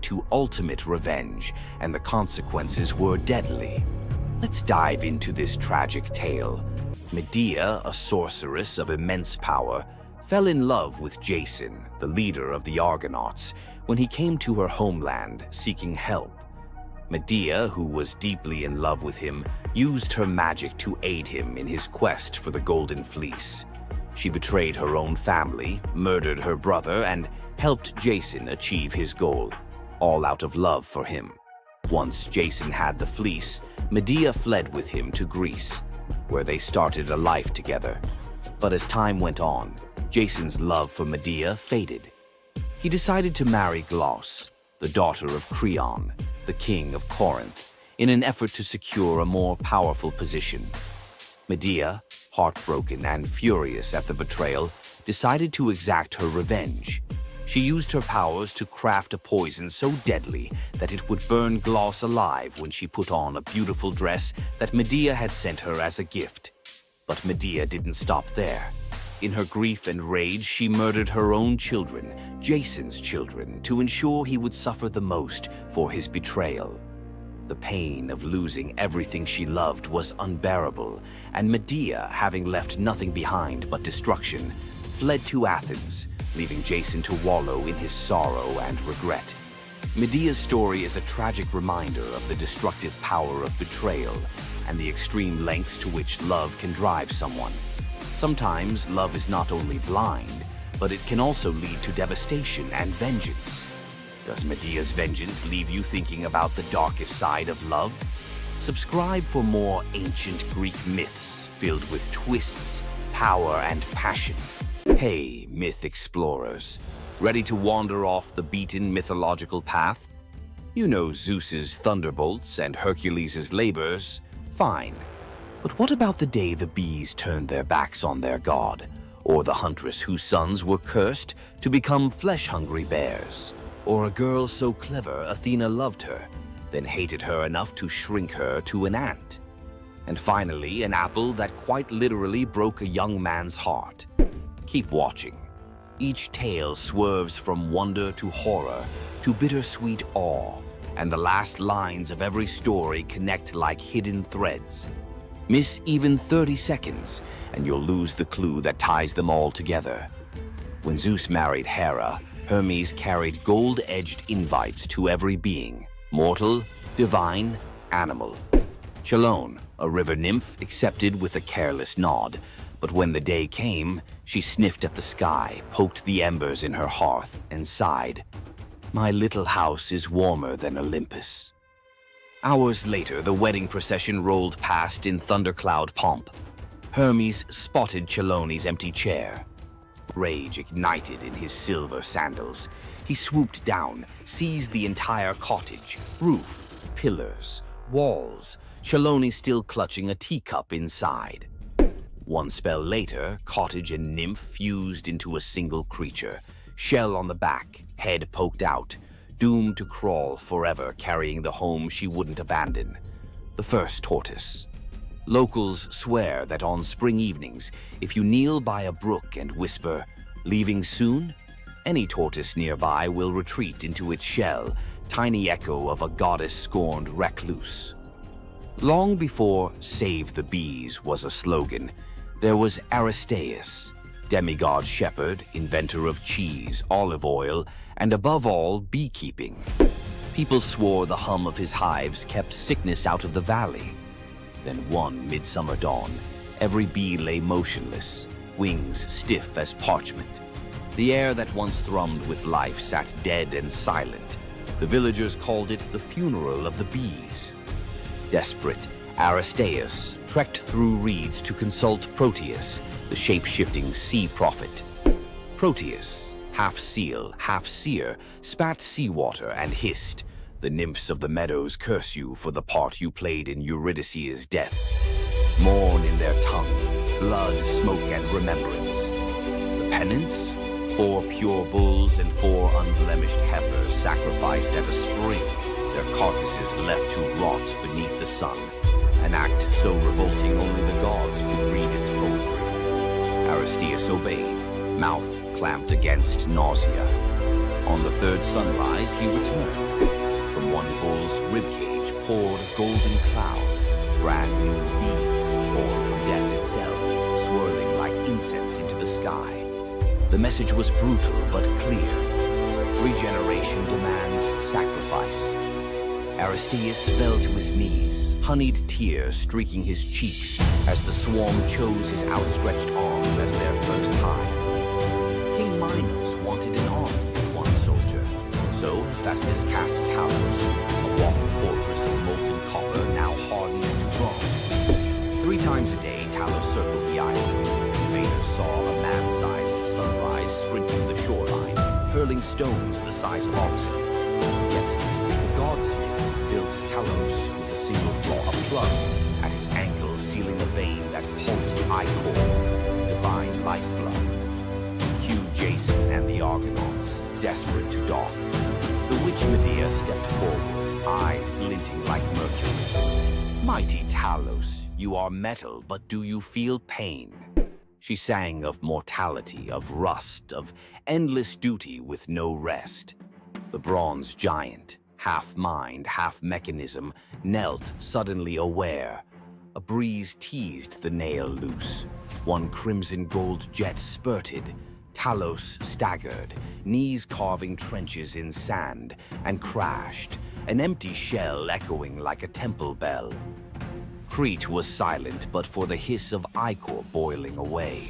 to ultimate revenge, and the consequences were deadly. Let's dive into this tragic tale. Medea, a sorceress of immense power, fell in love with Jason, the leader of the Argonauts, when he came to her homeland seeking help. Medea, who was deeply in love with him, used her magic to aid him in his quest for the Golden Fleece. She betrayed her own family, murdered her brother, and helped Jason achieve his goal, all out of love for him. Once Jason had the fleece, Medea fled with him to Greece, where they started a life together. But as time went on, Jason's love for Medea faded. He decided to marry Glauce, the daughter of Creon, the king of Corinth, in an effort to secure a more powerful position. Medea, heartbroken and furious at the betrayal, decided to exact her revenge. She used her powers to craft a poison so deadly that it would burn Glauce alive when she put on a beautiful dress that Medea had sent her as a gift. But Medea didn't stop there. In her grief and rage, she murdered her own children, Jason's children, to ensure he would suffer the most for his betrayal. The pain of losing everything she loved was unbearable, and Medea, having left nothing behind but destruction, fled to Athens, leaving Jason to wallow in his sorrow and regret. Medea's story is a tragic reminder of the destructive power of betrayal and the extreme lengths to which love can drive someone. Sometimes love is not only blind, but it can also lead to devastation and vengeance. Does Medea's vengeance leave you thinking about the darkest side of love? Subscribe for more ancient Greek myths filled with twists, power, and passion. Hey, myth explorers, ready to wander off the beaten mythological path? You know Zeus's thunderbolts and Hercules' labors. Fine. But what about the day the bees turned their backs on their god? Or the huntress whose sons were cursed to become flesh-hungry bears? Or a girl so clever Athena loved her, then hated her enough to shrink her to an ant? And finally, an apple that quite literally broke a young man's heart. Keep watching. Each tale swerves from wonder to horror to bittersweet awe, and the last lines of every story connect like hidden threads. Miss even 30 seconds, and you'll lose the clue that ties them all together. When Zeus married Hera, Hermes carried gold-edged invites to every being, mortal, divine, animal. Chelone, a river nymph, accepted with a careless nod, but when the day came, she sniffed at the sky, poked the embers in her hearth, and sighed, "My little house is warmer than Olympus." Hours later, the wedding procession rolled past in thundercloud pomp. Hermes spotted Chelone's empty chair. Rage ignited in his silver sandals. He swooped down, seized the entire cottage, roof, pillars, walls, Chelone still clutching a teacup inside. One spell later, cottage and nymph fused into a single creature, shell on the back, head poked out, doomed to crawl forever, carrying the home she wouldn't abandon. The first tortoise. Locals swear that on spring evenings, if you kneel by a brook and whisper, "Leaving soon?" any tortoise nearby will retreat into its shell, tiny echo of a goddess-scorned recluse. Long before "Save the Bees" was a slogan, there was Aristaeus, demigod shepherd, inventor of cheese, olive oil, and above all, beekeeping. People swore the hum of his hives kept sickness out of the valley. Then one midsummer dawn, every bee lay motionless, wings stiff as parchment. The air that once thrummed with life sat dead and silent. The villagers called it the funeral of the bees. Desperate, Aristaeus trekked through reeds to consult Proteus, the shape-shifting sea prophet. Proteus, half seal, half seer, spat seawater and hissed, "The nymphs of the meadows curse you for the part you played in Eurydice's death. Mourn in their tongue, blood, smoke, and remembrance. The penance? 4 pure bulls and 4 unblemished heifers sacrificed at a spring, their carcasses left to rot beneath the sun. An act so revolting only the gods could read its poetry." Aristaeus obeyed, mouth clamped against nausea. On the third sunrise, he returned. brand new bees, born from death itself, swirling like incense into the sky. The message was brutal but clear. Regeneration demands sacrifice. Aristeus fell to his knees, honeyed tears streaking his cheeks as the swarm chose his outstretched arms as their first hive. King Minos wanted an army with one soldier, so Hephaestus cast Talos, a walking fortress of molten copper now hardened into bronze. 3 times a day, Talos circled the island. Invaders saw a man-sized sunrise sprinting the shoreline, hurling stones the size of oxen. Yet, the gods built Talos with a single flaw, a plug at his ankle, sealing a vein that pulsed ichor, divine lifeblood. Cue Jason and the Argonauts, desperate to dock. The witch Medea stepped forward, eyes glinting like mercury. Mighty Talos, you are metal, but do you feel pain? She sang of mortality, of rust, of endless duty with no rest. The bronze giant, half mind, half mechanism, knelt suddenly aware. A breeze teased the nail loose. One crimson gold jet spurted. Talos staggered, knees carving trenches in sand, and crashed, an empty shell echoing like a temple bell. Crete was silent but for the hiss of ichor boiling away.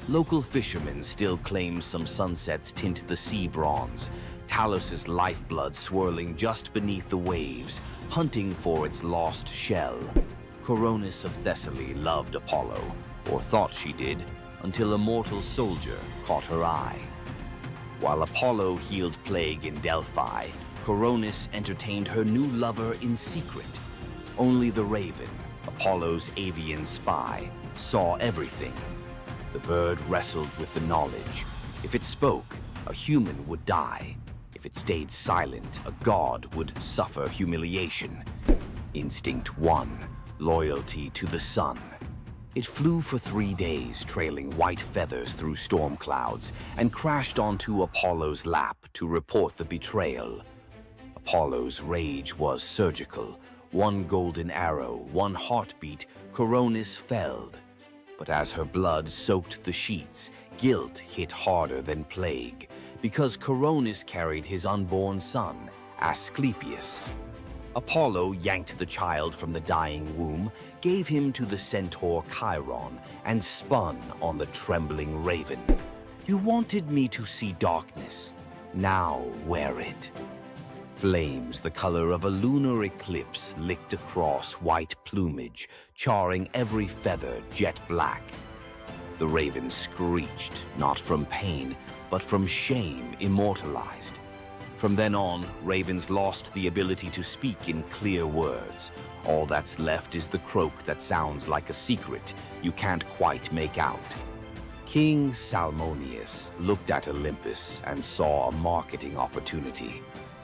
Local fishermen still claim some sunsets tint the sea bronze, Talos's lifeblood swirling just beneath the waves, hunting for its lost shell. Coronis of Thessaly loved Apollo, or thought she did, until a mortal soldier caught her eye. While Apollo healed plague in Delphi, Coronis entertained her new lover in secret. Only the raven, Apollo's avian spy, saw everything. The bird wrestled with the knowledge. If it spoke, a human would die. If it stayed silent, a god would suffer humiliation. Instinct 1, loyalty to the sun. It flew for 3 days, trailing white feathers through storm clouds, and crashed onto Apollo's lap to report the betrayal. Apollo's rage was surgical. One golden arrow, one heartbeat, Coronis felled. But as her blood soaked the sheets, guilt hit harder than plague, because Coronis carried his unborn son, Asclepius. Apollo yanked the child from the dying womb, gave him to the centaur Chiron, and spun on the trembling raven. You wanted me to see darkness. Now wear it. Flames the color of a lunar eclipse licked across white plumage, charring every feather jet black. The raven screeched, not from pain, but from shame immortalized. From then on, ravens lost the ability to speak in clear words. All that's left is the croak that sounds like a secret you can't quite make out. King Salmoneus looked at Olympus and saw a marketing opportunity.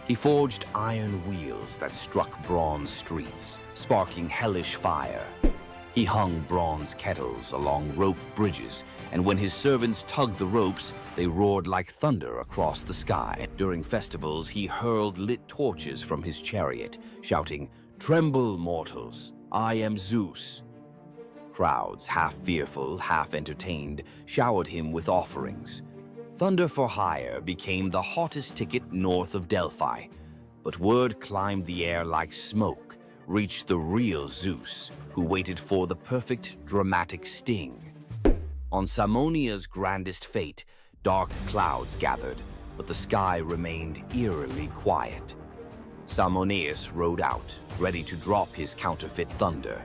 He forged iron wheels that struck bronze streets, sparking hellish fire. He hung bronze kettles along rope bridges, and when his servants tugged the ropes, they roared like thunder across the sky. During festivals, he hurled lit torches from his chariot, shouting, "Tremble, mortals! I am Zeus!" Crowds, half fearful, half entertained, showered him with offerings. Thunder for Hire became the hottest ticket north of Delphi, but word climbed the air like smoke, reached the real Zeus, who waited for the perfect dramatic sting. On Salmonia's grandest fate, dark clouds gathered, but the sky remained eerily quiet. Salmoneus rode out, ready to drop his counterfeit thunder.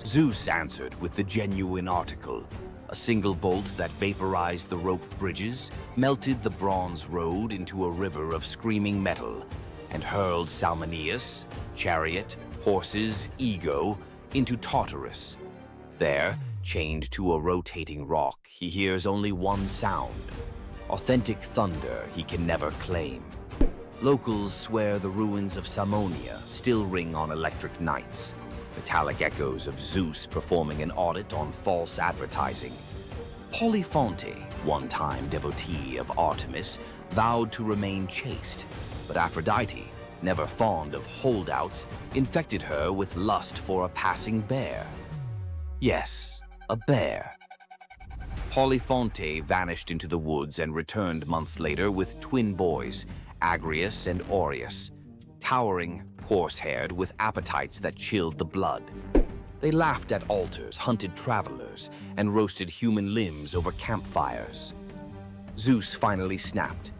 Zeus answered with the genuine article, a single bolt that vaporized the rope bridges, melted the bronze road into a river of screaming metal, and hurled Salmoneus, chariot, horses, ego, into Tartarus. There, chained to a rotating rock, he hears only one sound. Authentic thunder he can never claim. Locals swear the ruins of Salmonia still ring on electric nights. Metallic echoes of Zeus performing an audit on false advertising. Polyphonte, one-time devotee of Artemis, vowed to remain chaste, but Aphrodite, never fond of holdouts, infected her with lust for a passing bear. Yes, a bear. Polyphonte vanished into the woods and returned months later with twin boys, Agrius and Aureus, towering, coarse-haired, with appetites that chilled the blood. They laughed at altars, hunted travelers, and roasted human limbs over campfires. Zeus finally snapped.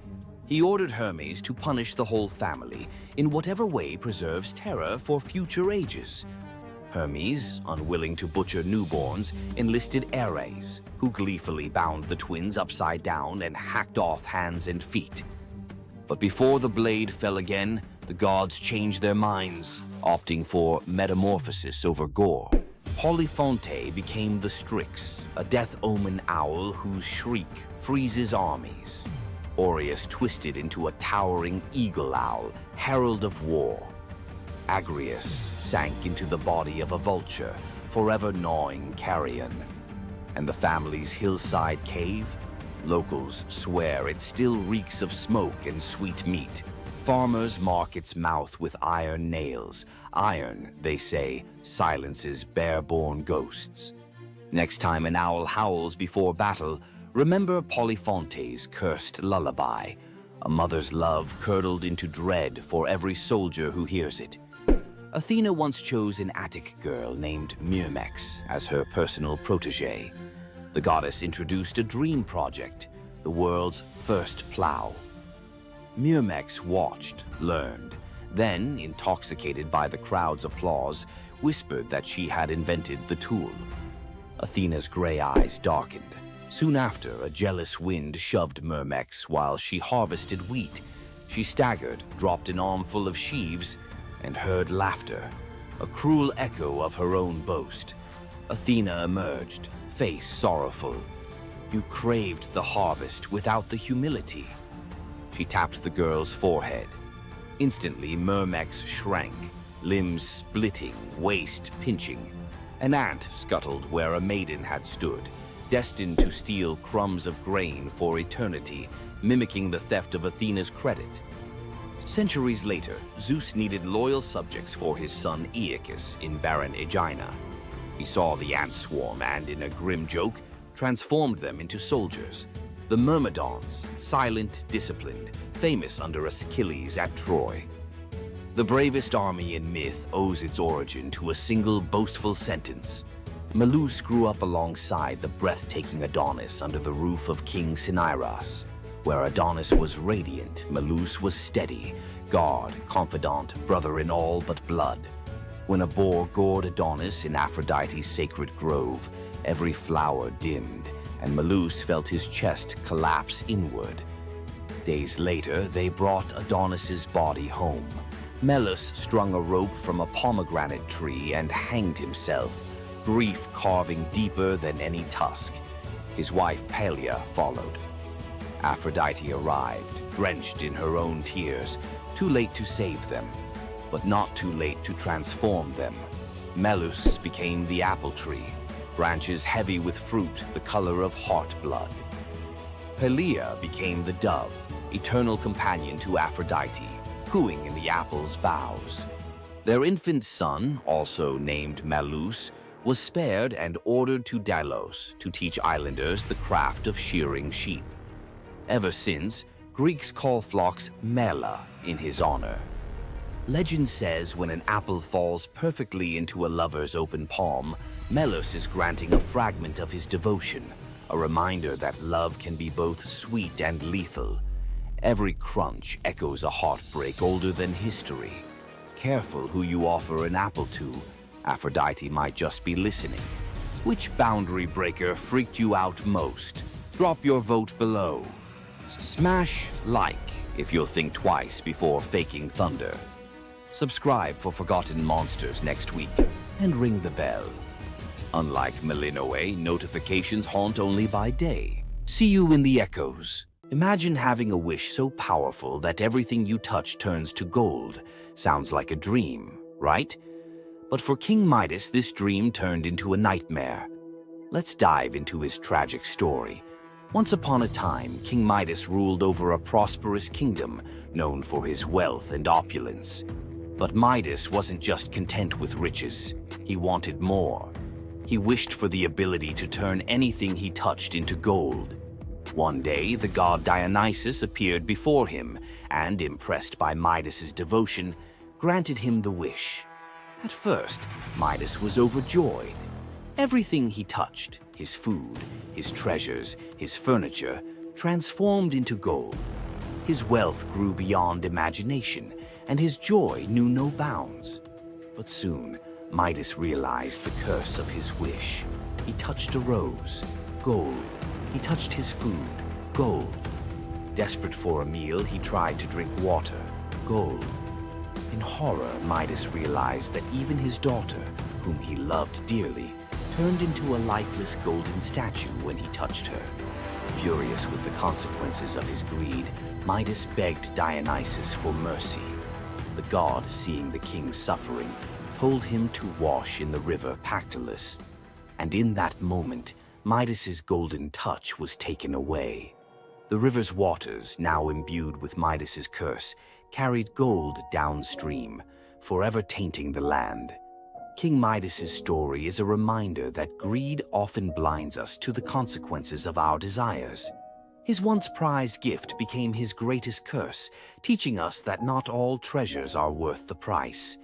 He ordered Hermes to punish the whole family in whatever way preserves terror for future ages. Hermes, unwilling to butcher newborns, enlisted Ares, who gleefully bound the twins upside down and hacked off hands and feet. But before the blade fell again, the gods changed their minds, opting for metamorphosis over gore. Polyphonte became the Strix, a death-omen owl whose shriek freezes armies. Aureus twisted into a towering eagle owl, herald of war. Agrius sank into the body of a vulture, forever gnawing carrion. And the family's hillside cave? Locals swear it still reeks of smoke and sweet meat. Farmers mark its mouth with iron nails. Iron, they say, silences bear-born ghosts. Next time an owl howls before battle, remember Polyphonte's cursed lullaby. A mother's love curdled into dread for every soldier who hears it. Athena once chose an Attic girl named Myrmex as her personal protege. The goddess introduced a dream project, the world's first plow. Myrmex watched, learned, then, intoxicated by the crowd's applause, whispered that she had invented the tool. Athena's gray eyes darkened. Soon after, a jealous wind shoved Myrmex while she harvested wheat. She staggered, dropped an armful of sheaves, and heard laughter, a cruel echo of her own boast. Athena emerged, face sorrowful. You craved the harvest without the humility. She tapped the girl's forehead. Instantly, Myrmex shrank, limbs splitting, waist pinching. An ant scuttled where a maiden had stood, destined to steal crumbs of grain for eternity, mimicking the theft of Athena's credit. Centuries later, Zeus needed loyal subjects for his son Aeacus in barren Aegina. He saw the ant swarm and, in a grim joke, transformed them into soldiers. The Myrmidons, silent, disciplined, famous under Achilles at Troy. The bravest army in myth owes its origin to a single boastful sentence. Medusa grew up alongside the breathtaking Adonis under the roof of King Cinyras. Where Adonis was radiant, Medusa was steady, guard, confidant, brother in all but blood. When a boar gored Adonis in Aphrodite's sacred grove, every flower dimmed, and Medusa felt his chest collapse inward. Days later, they brought Adonis's body home. Melas strung a rope from a pomegranate tree and hanged himself, grief carving deeper than any tusk. His wife Pelia followed. Aphrodite arrived, drenched in her own tears, too late to save them, but not too late to transform them. Melas became the apple tree, branches heavy with fruit the color of heart blood. Pelia became the dove, eternal companion to Aphrodite, cooing in the apple's boughs. Their infant son, also named Melas, was spared and ordered to Delos to teach islanders the craft of shearing sheep. Ever since, Greeks call flocks mela in his honor. Legend says when an apple falls perfectly into a lover's open palm, Melas is granting a fragment of his devotion, a reminder that love can be both sweet and lethal. Every crunch echoes a heartbreak older than history. Careful who you offer an apple to. Aphrodite might just be listening. Which boundary breaker freaked you out most? Drop your vote below. Smash like if you'll think twice before faking thunder. Subscribe for Forgotten Monsters next week, and ring the bell. Unlike Melinoe, notifications haunt only by day. See you in the echoes. Imagine having a wish so powerful that everything you touch turns to gold. Sounds like a dream, right? But for King Midas, this dream turned into a nightmare. Let's dive into his tragic story. Once upon a time, King Midas ruled over a prosperous kingdom known for his wealth and opulence. But Midas wasn't just content with riches. He wanted more. He wished for the ability to turn anything he touched into gold. One day, the god Dionysus appeared before him and, impressed by Midas's devotion, granted him the wish. At first, Midas was overjoyed. Everything he touched, his food, his treasures, his furniture, transformed into gold. His wealth grew beyond imagination, and his joy knew no bounds. But soon, Midas realized the curse of his wish. He touched a rose, gold. He touched his food, gold. Desperate for a meal, he tried to drink water, gold. In horror, Midas realized that even his daughter, whom he loved dearly, turned into a lifeless golden statue when he touched her. Furious with the consequences of his greed, Midas begged Dionysus for mercy. The god, seeing the king's suffering, told him to wash in the river Pactolus. And in that moment, Midas's golden touch was taken away. The river's waters, now imbued with Midas's curse, carried gold downstream, forever tainting the land. King Midas's story is a reminder that greed often blinds us to the consequences of our desires. His once prized gift became his greatest curse, teaching us that not all treasures are worth the price.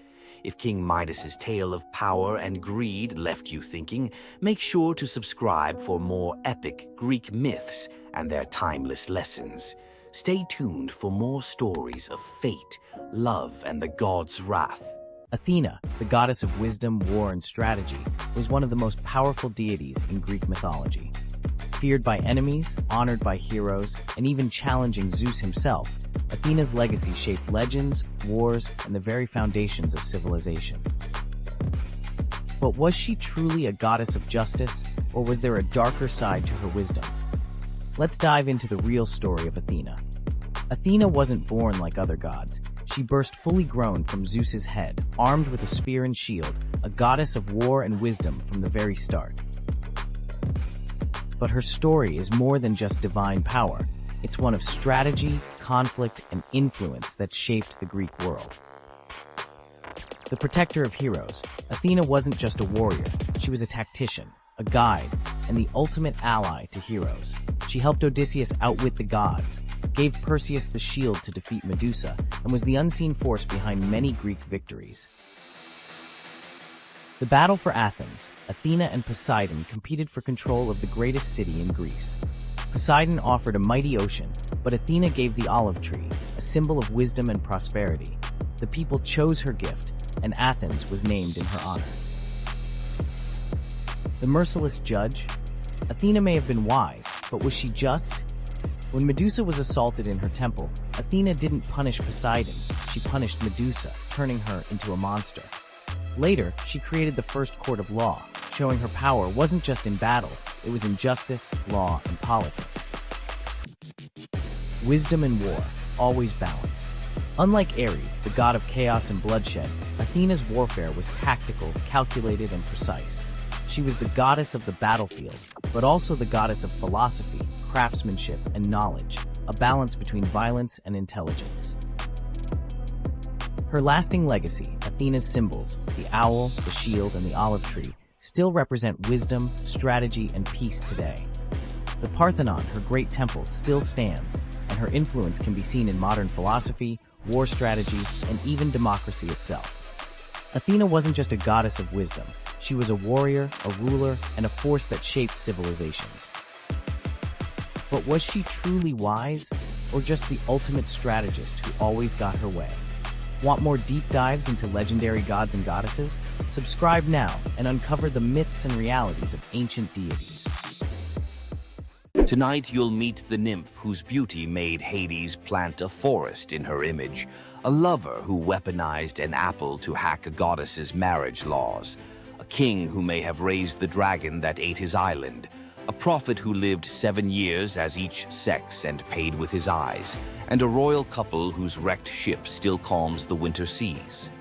If King Midas's tale of power and greed left you thinking, make sure to subscribe for more epic Greek myths and their timeless lessons. Stay tuned for more stories of fate, love, and the gods' wrath. Athena, the goddess of wisdom, war, and strategy, was one of the most powerful deities in Greek mythology. Feared by enemies, honored by heroes, and even challenging Zeus himself, Athena's legacy shaped legends, wars, and the very foundations of civilization. But was she truly a goddess of justice, or was there a darker side to her wisdom? Let's dive into the real story of Athena. Athena wasn't born like other gods. She burst fully grown from Zeus's head, armed with a spear and shield, a goddess of war and wisdom from the very start. But her story is more than just divine power. It's one of strategy, conflict, and influence that shaped the Greek world. The protector of heroes, Athena wasn't just a warrior. She was a tactician, a guide, and the ultimate ally to heroes. She helped Odysseus outwit the gods, gave Perseus the shield to defeat Medusa, and was the unseen force behind many Greek victories. The battle for Athens, Athena and Poseidon competed for control of the greatest city in Greece. Poseidon offered a mighty ocean, but Athena gave the olive tree, a symbol of wisdom and prosperity. The people chose her gift, and Athens was named in her honor. The merciless judge? Athena may have been wise, but was she just? When Medusa was assaulted in her temple, Athena didn't punish Poseidon, she punished Medusa, turning her into a monster. Later, she created the first court of law, showing her power wasn't just in battle, it was in justice, law, and politics. Wisdom and war, always balanced. Unlike Ares, the god of chaos and bloodshed, Athena's warfare was tactical, calculated, and precise. She was the goddess of the battlefield, but also the goddess of philosophy, craftsmanship, and knowledge, a balance between violence and intelligence. Her lasting legacy, Athena's symbols, the owl, the shield, and the olive tree, still represent wisdom, strategy, and peace today. The Parthenon, her great temple, still stands, and her influence can be seen in modern philosophy, war strategy, and even democracy itself. Athena wasn't just a goddess of wisdom. She was a warrior, a ruler, and a force that shaped civilizations. But was she truly wise, or just the ultimate strategist who always got her way? Want more deep dives into legendary gods and goddesses? Subscribe now and uncover the myths and realities of ancient deities. Tonight you'll meet the nymph whose beauty made Hades plant a forest in her image, a lover who weaponized an apple to hack a goddess's marriage laws, a king who may have raised the dragon that ate his island, a prophet who lived 7 years as each sex and paid with his eyes, and a royal couple whose wrecked ship still calms the winter seas.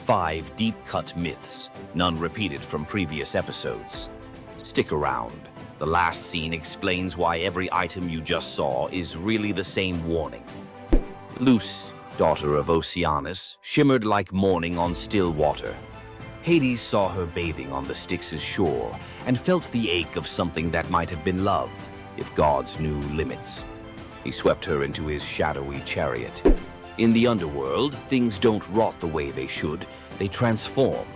5 deep-cut myths, none repeated from previous episodes. Stick around. The last scene explains why every item you just saw is really the same warning. Luce, daughter of Oceanus, shimmered like morning on still water. Hades saw her bathing on the Styx's shore and felt the ache of something that might have been love, if gods knew limits. He swept her into his shadowy chariot. In the underworld, things don't rot the way they should, they transform.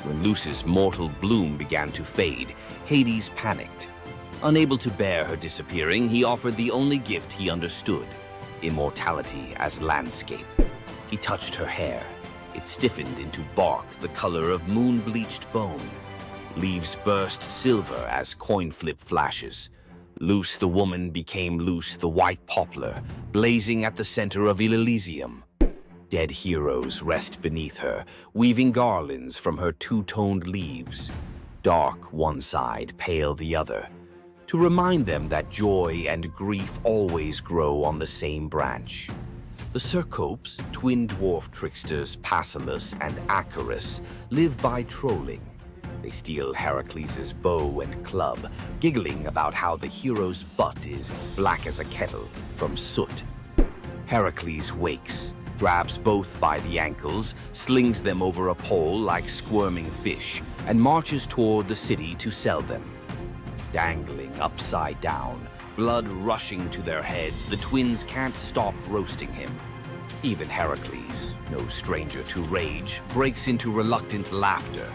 When Luce's mortal bloom began to fade, Hades panicked. Unable to bear her disappearing, he offered the only gift he understood, immortality as landscape. He touched her hair. It stiffened into bark the color of moon-bleached bone. Leaves burst silver as coin flip flashes. Luce the woman became Luce the white poplar, blazing at the center of Elysium. Dead heroes rest beneath her, weaving garlands from her two-toned leaves. Dark one side, pale the other, to remind them that joy and grief always grow on the same branch. The Cercopes, twin dwarf tricksters Passalus and Acarus, live by trolling. They steal Heracles' bow and club, giggling about how the hero's butt is black as a kettle from soot. Heracles wakes, grabs both by the ankles, slings them over a pole like squirming fish, and marches toward the city to sell them. Dangling upside down, blood rushing to their heads, the twins can't stop roasting him. Even Heracles, no stranger to rage, breaks into reluctant laughter.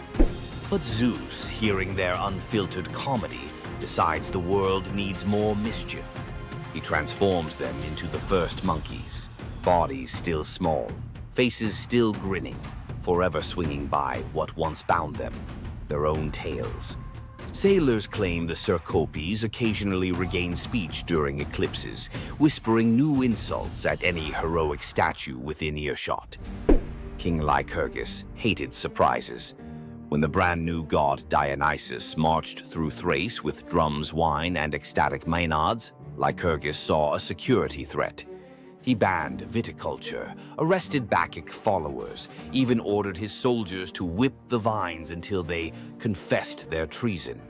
But Zeus, hearing their unfiltered comedy, decides the world needs more mischief. He transforms them into the first monkeys, bodies still small, faces still grinning, forever swinging by what once bound them, their own tails. Sailors claim the Cercopes occasionally regain speech during eclipses, whispering new insults at any heroic statue within earshot. King Lycurgus hated surprises. When the brand new god Dionysus marched through Thrace with drums, wine, and ecstatic maenads, Lycurgus saw a security threat. He banned viticulture, arrested Bacchic followers, even ordered his soldiers to whip the vines until they confessed their treason.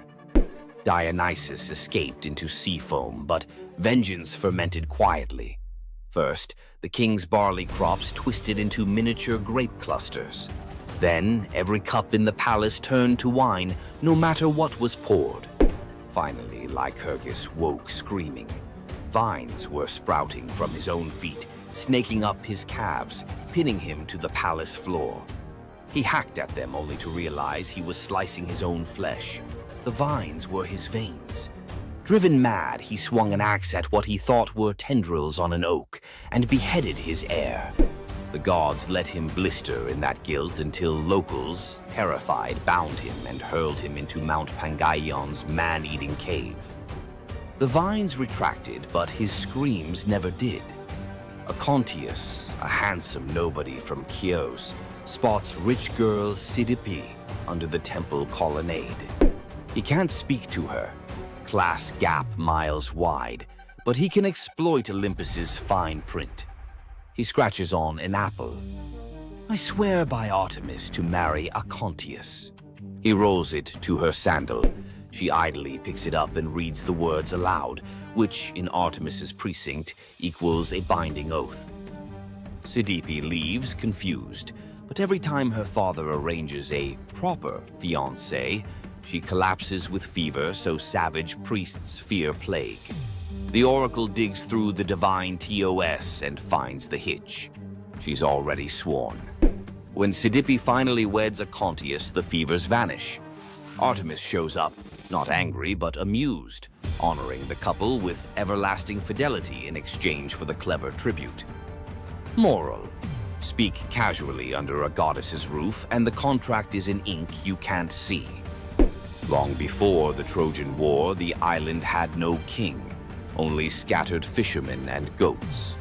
Dionysus escaped into sea foam, but vengeance fermented quietly. First, the king's barley crops twisted into miniature grape clusters. Then, every cup in the palace turned to wine, no matter what was poured. Finally, Lycurgus woke screaming. Vines were sprouting from his own feet, snaking up his calves, pinning him to the palace floor. He hacked at them only to realize he was slicing his own flesh. The vines were his veins. Driven mad, he swung an axe at what he thought were tendrils on an oak and beheaded his heir. The gods let him blister in that guilt until locals, terrified, bound him and hurled him into Mount Pangaion's man-eating cave. The vines retracted, but his screams never did. Acontius, a handsome nobody from Chios, spots rich girl Sidippe under the temple colonnade. He can't speak to her, class gap miles wide, but he can exploit Olympus's fine print. He scratches on an apple. I swear by Artemis to marry Acontius. He rolls it to her sandal. She idly picks it up and reads the words aloud, which in Artemis's precinct equals a binding oath. Sidippe leaves, confused, but every time her father arranges a proper fiancé, she collapses with fever, so savage priests fear plague. The oracle digs through the divine TOS and finds the hitch. She's already sworn. When Sidippe finally weds Acontius, the fevers vanish. Artemis shows up, not angry but amused, honoring the couple with everlasting fidelity in exchange for the clever tribute. Moral: speak casually under a goddess's roof and the contract is in ink you can't see. Long before the Trojan War, the island had no king, only scattered fishermen and goats.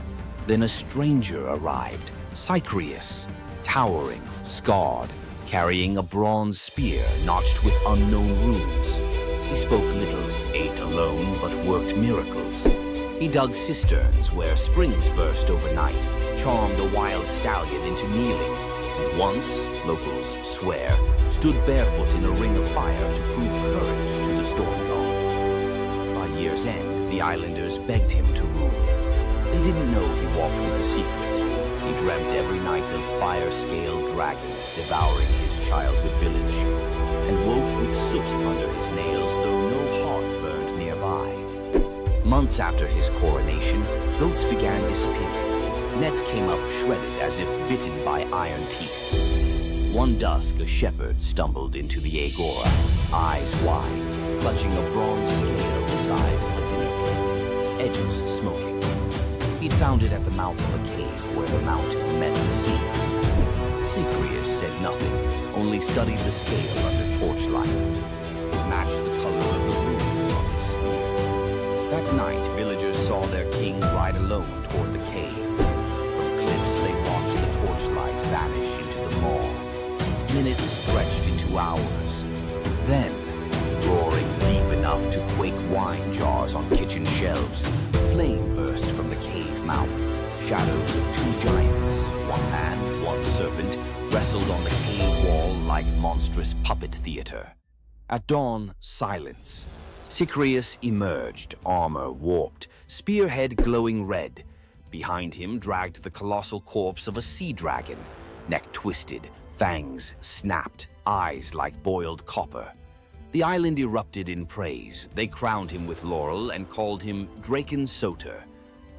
Then a stranger arrived, Cycreus, towering, scarred, carrying a bronze spear notched with unknown runes. He spoke little, ate alone, but worked miracles. He dug cisterns where springs burst overnight, charmed a wild stallion into kneeling, and once, locals swear, stood barefoot in a ring of fire to prove courage to the storm god. year's end, the islanders begged him to rule. They didn't know he walked with a secret. He dreamt every night of fire-scaled dragons devouring his childhood village, and woke with soot under his nails, though no hearth burned nearby. Months after his coronation, goats began disappearing. Nets came up shredded as if bitten by iron teeth. One dusk, a shepherd stumbled into the agora, eyes wide, clutching a bronze scale the size of a dinner plate, edges smoking. He'd found it at the mouth of a cave where the mountain met the sea. Cyprius said nothing, only studied the scale under torchlight. It matched the color of the runes on his sleeve. That night, villagers saw their king ride alone toward the cave. From cliffs, they watched the torchlight vanish into the maw. Minutes stretched into hours. Then, roaring deep enough to quake wine jars on kitchen shelves, flame burst from the cave mouth. Shadows of two giants, one man, one serpent, wrestled on the cave wall like monstrous puppet theater. At dawn, silence. Cyprius emerged, armor warped, spearhead glowing red. Behind him dragged the colossal corpse of a sea dragon, neck twisted, fangs snapped, eyes like boiled copper. The island erupted in praise. They crowned him with laurel and called him Draken Soter,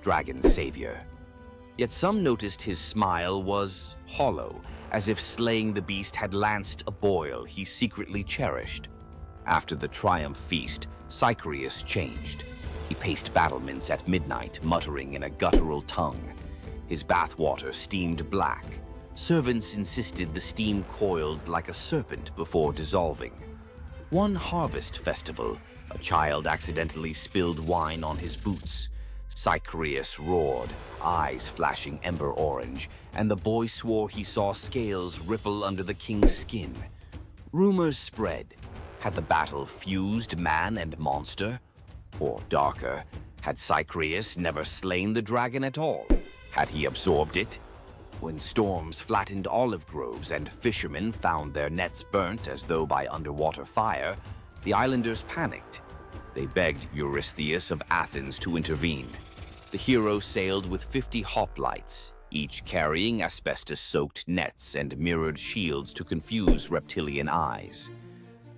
Dragon's Savior. Yet some noticed his smile was hollow, as if slaying the beast had lanced a boil he secretly cherished. After the triumph feast, Cyprius changed. He paced battlements at midnight, muttering in a guttural tongue. His bathwater steamed black. Servants insisted the steam coiled like a serpent before dissolving. One harvest festival, a child accidentally spilled wine on his boots. Cyprius roared, eyes flashing ember orange, and the boy swore he saw scales ripple under the king's skin. Rumors spread. Had the battle fused man and monster? Or darker, had Cyprius never slain the dragon at all? Had he absorbed it? When storms flattened olive groves and fishermen found their nets burnt as though by underwater fire, the islanders panicked. They begged Eurystheus of Athens to intervene. The hero sailed with 50 hoplites, each carrying asbestos-soaked nets and mirrored shields to confuse reptilian eyes.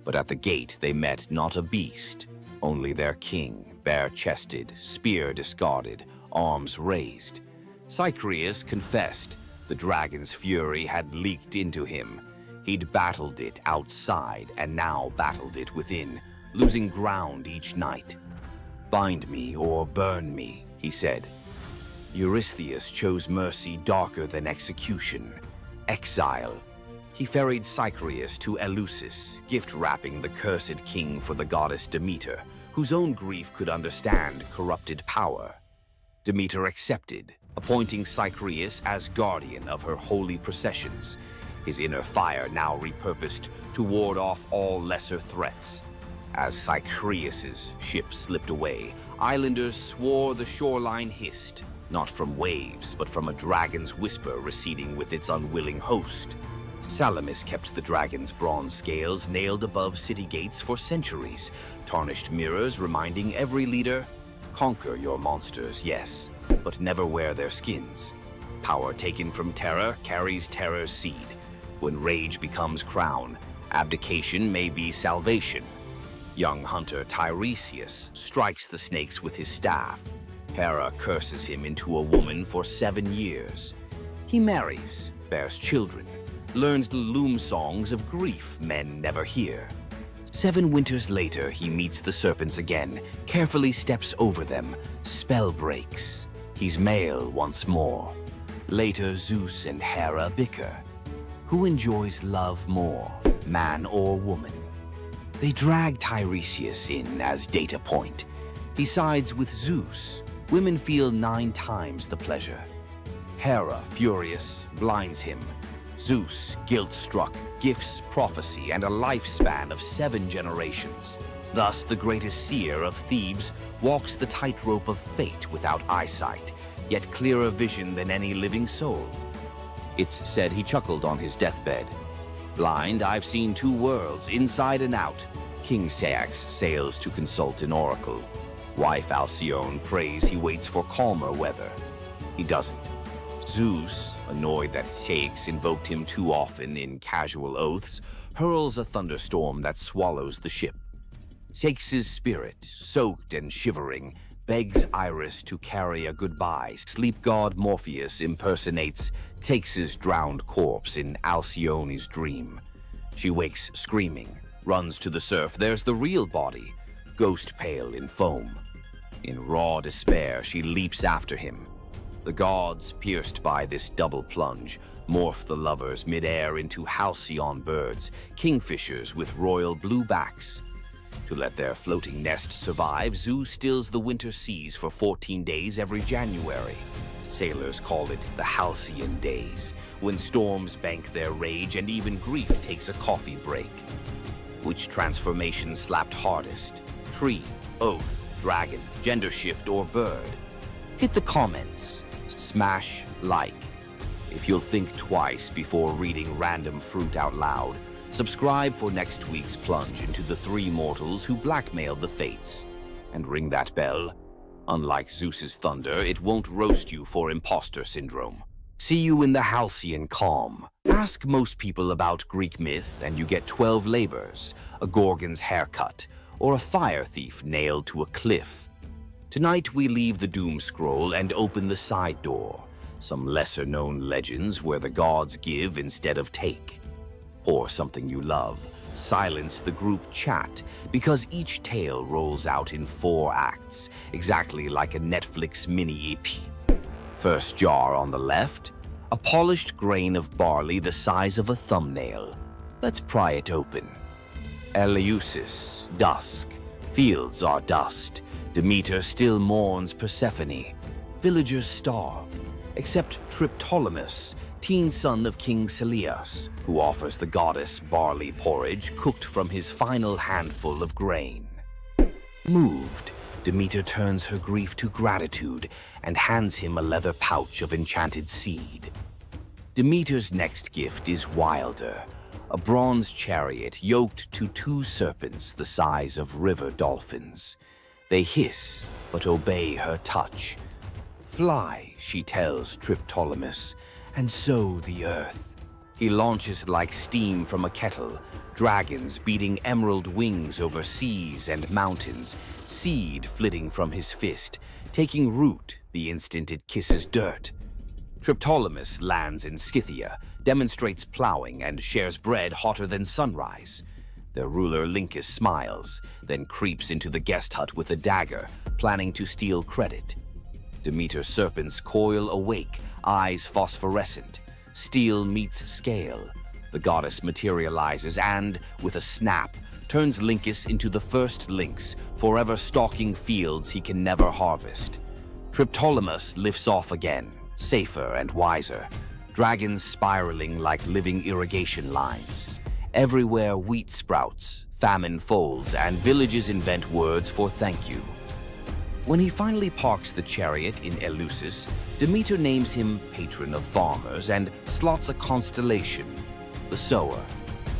But at the gate they met not a beast, only their king, bare-chested, spear discarded, arms raised. Cyprius confessed the dragon's fury had leaked into him. He'd battled it outside and now battled it within, losing ground each night. "Bind me or burn me," he said. Eurystheus chose mercy darker than execution, exile. He ferried Cyprius to Eleusis, gift-wrapping the cursed king for the goddess Demeter, whose own grief could understand corrupted power. Demeter accepted, appointing Cyprius as guardian of her holy processions, his inner fire now repurposed to ward off all lesser threats. As Cyprius's ship slipped away, islanders swore the shoreline hissed, not from waves, but from a dragon's whisper receding with its unwilling host. Salamis kept the dragon's bronze scales nailed above city gates for centuries, tarnished mirrors reminding every leader, "Conquer your monsters, yes, but never wear their skins. Power taken from terror carries terror's seed. When rage becomes crown, abdication may be salvation." Young hunter Tiresias strikes the snakes with his staff. Hera curses him into a woman for 7 years. He marries, bears children, learns the loom songs of grief men never hear. 7 winters later, he meets the serpents again, carefully steps over them, spell breaks. He's male once more. Later, Zeus and Hera bicker. Who enjoys love more, man or woman? They drag Tiresias in as data point. He sides with Zeus. Women feel 9 times the pleasure. Hera, furious, blinds him. Zeus, guilt-struck, gifts prophecy and a lifespan of 7 generations. Thus, the greatest seer of Thebes walks the tightrope of fate without eyesight, yet clearer vision than any living soul. It's said he chuckled on his deathbed. "Blind, I've seen 2 worlds, inside and out." King Ceyx sails to consult an oracle. Wife Alcyone prays he waits for calmer weather. He doesn't. Zeus, annoyed that Shakes invoked him too often in casual oaths, hurls a thunderstorm that swallows the ship. Shakes's spirit, soaked and shivering, begs Iris to carry a goodbye. Sleep god Morpheus impersonates Shakes's drowned corpse in Alcyone's dream. She wakes screaming, runs to the surf. There's the real body, ghost pale in foam. In raw despair, she leaps after him. The gods, pierced by this double plunge, morph the lovers midair into halcyon birds, kingfishers with royal blue backs. To let their floating nest survive, Zeus stills the winter seas for 14 days every January. Sailors call it the halcyon days, when storms bank their rage and even grief takes a coffee break. Which transformation slapped hardest? Tree, oath, dragon, gender shift, or bird? Hit the comments. Smash like. If you'll think twice before reading random fruit out loud, subscribe for next week's plunge into the three mortals who blackmailed the fates. And ring that bell. Unlike Zeus's thunder, it won't roast you for imposter syndrome. See you in the halcyon calm. Ask most people about Greek myth and you get 12 labors, a Gorgon's haircut, or a fire thief nailed to a cliff. Tonight we leave the doom scroll and open the side door, some lesser-known legends where the gods give instead of take. Or something you love, silence the group chat, because each tale rolls out in 4 acts, exactly like a Netflix mini-EP. First jar on the left, a polished grain of barley the size of a thumbnail. Let's pry it open. Eleusis, dusk. Fields are dust. Demeter still mourns Persephone. Villagers starve, except Triptolemus, teen son of King Celeus, who offers the goddess barley porridge cooked from his final handful of grain. Moved, Demeter turns her grief to gratitude and hands him a leather pouch of enchanted seed. Demeter's next gift is wilder, a bronze chariot yoked to 2 serpents the size of river dolphins. They hiss, but obey her touch. Fly, she tells Triptolemus, and sow the earth. He launches like steam from a kettle, dragons beating emerald wings over seas and mountains, seed flitting from his fist, taking root the instant it kisses dirt. Triptolemus lands in Scythia, demonstrates plowing, and shares bread hotter than sunrise. Their ruler Lincus smiles, then creeps into the guest hut with a dagger, planning to steal credit. Demeter's serpents coil awake, eyes phosphorescent. Steel meets scale. The goddess materializes and, with a snap, turns Lincus into the first lynx, forever stalking fields he can never harvest. Triptolemus lifts off again, safer and wiser, dragons spiraling like living irrigation lines. Everywhere wheat sprouts, famine folds, and villages invent words for thank you. When he finally parks the chariot in Eleusis, Demeter names him patron of farmers and slots a constellation, the sower,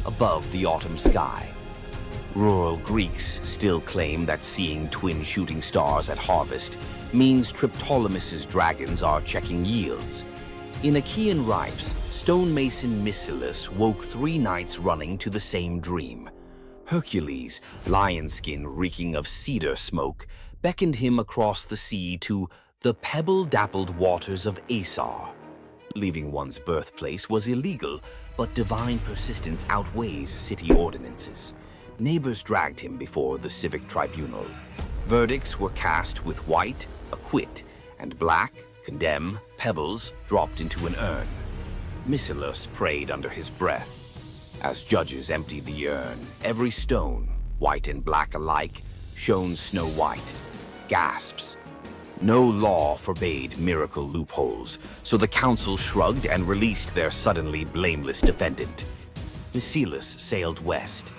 above the autumn sky. Rural Greeks still claim that seeing twin shooting stars at harvest means Triptolemus's dragons are checking yields. In Achaean rites, stonemason Mycilus woke 3 nights running to the same dream. Hercules, lion skin reeking of cedar smoke, beckoned him across the sea to the pebble-dappled waters of Asar. Leaving one's birthplace was illegal, but divine persistence outweighs city ordinances. Neighbors dragged him before the civic tribunal. Verdicts were cast with white, acquit, and black, condemn, pebbles dropped into an urn. Mycilus prayed under his breath. As judges emptied the urn, every stone, white and black alike, shone snow white. Gasps. No law forbade miracle loopholes, so the council shrugged and released their suddenly blameless defendant. Mycilus sailed west.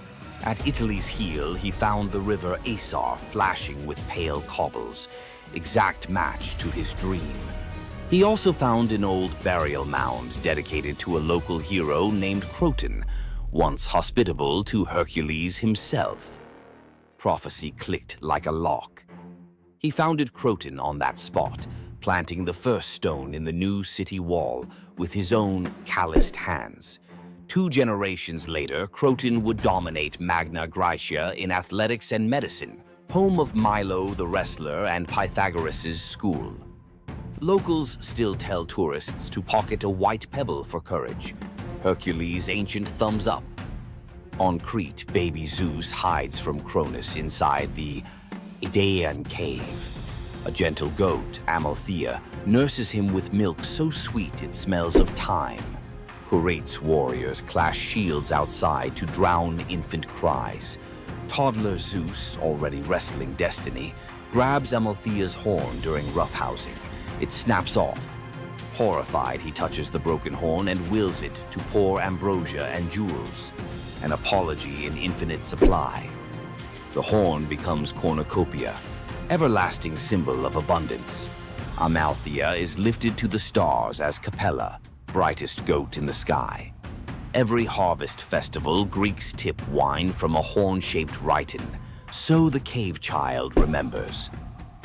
At Italy's heel, he found the river Asar flashing with pale cobbles, exact match to his dream. He also found an old burial mound dedicated to a local hero named Croton, once hospitable to Hercules himself. Prophecy clicked like a lock. He founded Croton on that spot, planting the first stone in the new city wall with his own calloused hands. 2 generations later, Croton would dominate Magna Graecia in athletics and medicine, home of Milo the wrestler and Pythagoras' school. Locals still tell tourists to pocket a white pebble for courage, Hercules' ancient thumbs up. On Crete, baby Zeus hides from Cronus inside the Idaean cave. A gentle goat, Amalthea, nurses him with milk so sweet it smells of thyme. Curate's warriors clash shields outside to drown infant cries. Toddler Zeus, already wrestling destiny, grabs Amalthea's horn during roughhousing. It snaps off. Horrified, he touches the broken horn and wills it to pour ambrosia and jewels, an apology in infinite supply. The horn becomes cornucopia, everlasting symbol of abundance. Amalthea is lifted to the stars as Capella, brightest goat in the sky. Every harvest festival, Greeks tip wine from a horn-shaped rhyton, so the cave child remembers.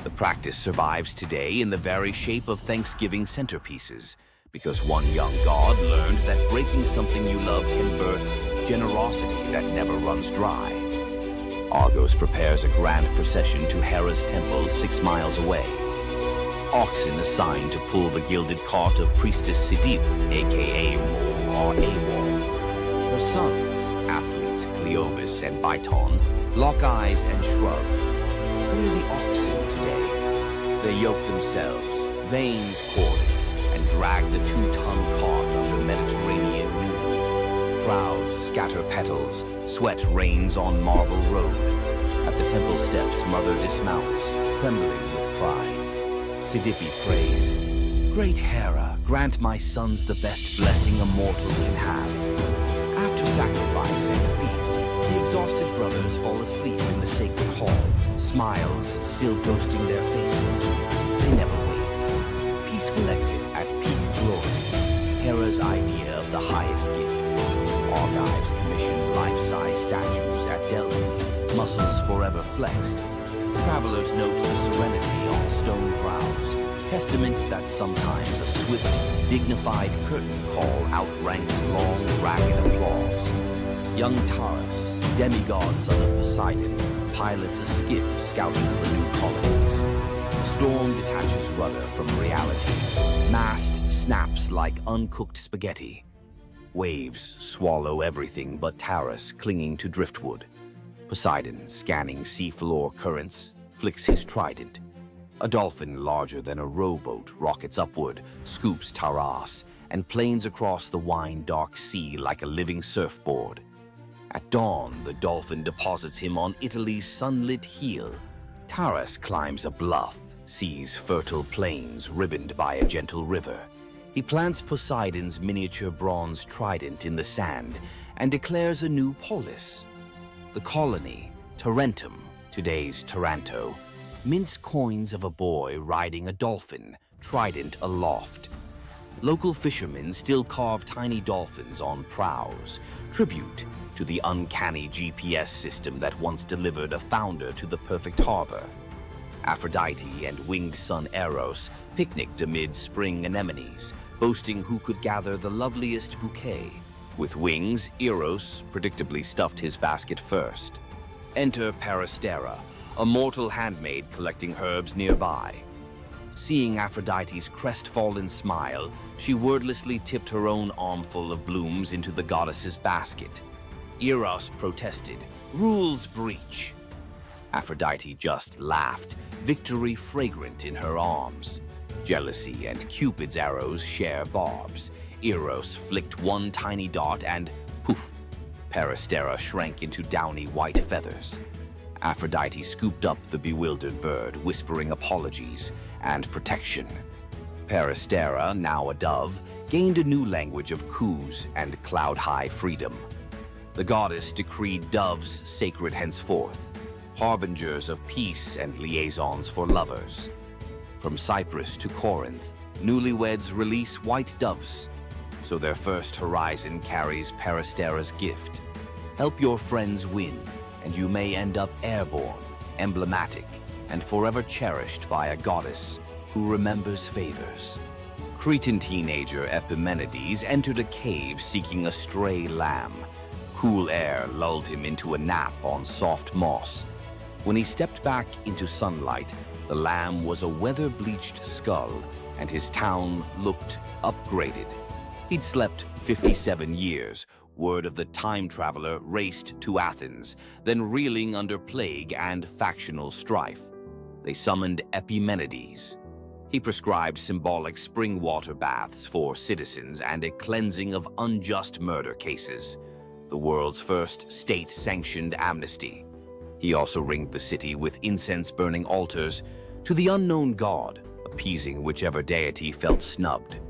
The practice survives today in the very shape of Thanksgiving centerpieces, because one young god learned that breaking something you love can birth generosity that never runs dry. Argos prepares a grand procession to Hera's temple 6 miles away. Oxen assigned to pull the gilded cart of priestess Sidip, aka Mor or Amor. Her sons, athletes Cleobus and Biton, lock eyes and shrug. Who are the oxen today? They yoke themselves, veins corded, and drag the 2-ton cart under Mediterranean noon. Crowds scatter petals, sweat rains on marble road. At the temple steps, mother dismounts, trembling with pride. Sidippe prays, "Great Hera, grant my sons the best blessing a mortal can have." After sacrifice and feast, the exhausted brothers fall asleep in the sacred hall, smiles still ghosting their faces. They never wake. Peaceful exit at peak glory, Hera's idea of the highest gift. Argives commission life-size statues at Delphi, muscles forever flexed. Travelers note the serenity on stone brows, testament that sometimes a swift, dignified curtain call outranks long, ragged applause. Young Taurus, demigod son of Poseidon, pilots a skiff scouting for new colonies. Storm detaches rudder from reality. Mast snaps like uncooked spaghetti. Waves swallow everything but Taurus clinging to driftwood. Poseidon, scanning seafloor currents, flicks his trident. A dolphin larger than a rowboat rockets upward, scoops Taurus, and planes across the wine-dark sea like a living surfboard. At dawn, the dolphin deposits him on Italy's sunlit heel. Taurus climbs a bluff, sees fertile plains ribboned by a gentle river. He plants Poseidon's miniature bronze trident in the sand and declares a new polis. The colony, Tarentum, today's Taranto, mints coins of a boy riding a dolphin, trident aloft. Local fishermen still carve tiny dolphins on prows, tribute to the uncanny GPS system that once delivered a founder to the perfect harbor. Aphrodite and winged son Eros picnicked amid spring anemones, boasting who could gather the loveliest bouquet. With wings, Eros predictably stuffed his basket first. Enter Peristera, a mortal handmaid collecting herbs nearby. Seeing Aphrodite's crestfallen smile, she wordlessly tipped her own armful of blooms into the goddess's basket. Eros protested, "Rules breach." Aphrodite just laughed, victory fragrant in her arms. Jealousy and Cupid's arrows share barbs. Eros flicked one tiny dart and poof, Peristera shrank into downy white feathers. Aphrodite scooped up the bewildered bird, whispering apologies and protection. Peristera, now a dove, gained a new language of coos and cloud-high freedom. The goddess decreed doves sacred henceforth, harbingers of peace and liaisons for lovers. From Cyprus to Corinth, newlyweds release white doves, so their first horizon carries Peristera's gift. Help your friends win, and you may end up airborne, emblematic, and forever cherished by a goddess who remembers favors. Cretan teenager Epimenides entered a cave seeking a stray lamb. Cool air lulled him into a nap on soft moss. When he stepped back into sunlight, the lamb was a weather-bleached skull, and his town looked upgraded. He'd slept 57 years. Word of the time traveler raced to Athens, then reeling under plague and factional strife. They summoned Epimenides. He prescribed symbolic spring water baths for citizens and a cleansing of unjust murder cases, the world's first state-sanctioned amnesty. He also ringed the city with incense-burning altars to the unknown god, appeasing whichever deity felt snubbed.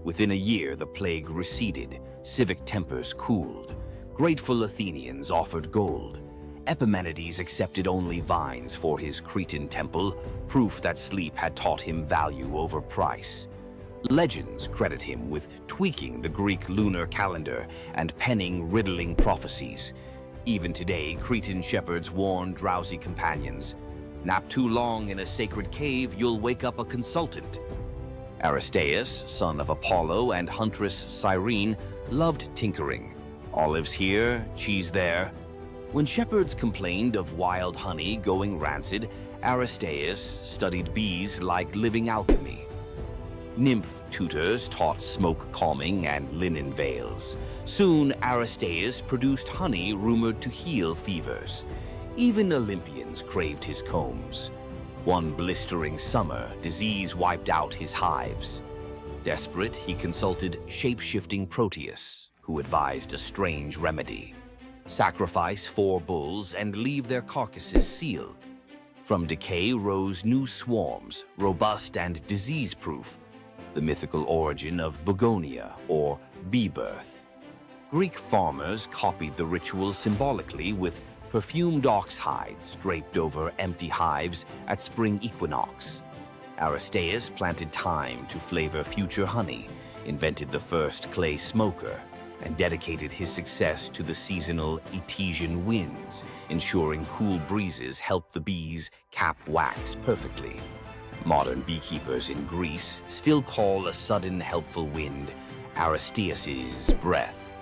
Within a year, the plague receded, civic tempers cooled. Grateful Athenians offered gold. Epimenides accepted only vines for his Cretan temple, proof that sleep had taught him value over price. Legends credit him with tweaking the Greek lunar calendar and penning riddling prophecies. Even today, Cretan shepherds warn drowsy companions. Nap too long in a sacred cave, you'll wake up a consultant. Aristaeus, son of Apollo and huntress Cyrene, loved tinkering. Olives here, cheese there. When shepherds complained of wild honey going rancid, Aristaeus studied bees like living alchemy. Nymph tutors taught smoke calming and linen veils. Soon, Aristaeus produced honey rumored to heal fevers. Even Olympians craved his combs. One blistering summer, disease wiped out his hives. Desperate, he consulted shape-shifting Proteus, who advised a strange remedy. Sacrifice 4 bulls and leave their carcasses sealed. From decay rose new swarms, robust and disease-proof, the mythical origin of Begonia, or bee birth. Greek farmers copied the ritual symbolically with perfumed ox hides draped over empty hives at spring equinox. Aristaeus planted thyme to flavor future honey, invented the first clay smoker, and dedicated his success to the seasonal Etesian winds, ensuring cool breezes helped the bees cap wax perfectly. Modern beekeepers in Greece still call a sudden helpful wind Aristaeus's breath.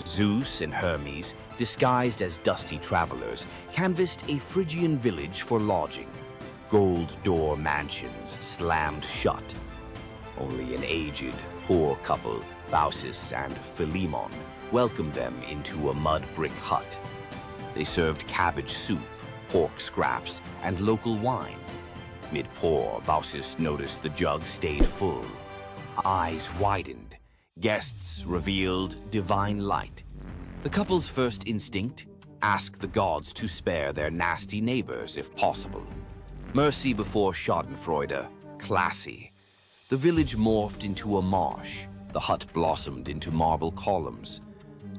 Zeus and Hermes, disguised as dusty travelers, canvassed a Phrygian village for lodging. Gold door mansions slammed shut. Only an aged, poor couple, Baucis and Philemon, welcomed them into a mud brick hut. They served cabbage soup, pork scraps, and local wine. Mid-pour, Baucis noticed the jug stayed full. Eyes widened. Guests revealed divine light. The couple's first instinct? Ask the gods to spare their nasty neighbors if possible. Mercy before schadenfreude, classy. The village morphed into a marsh. The hut blossomed into marble columns.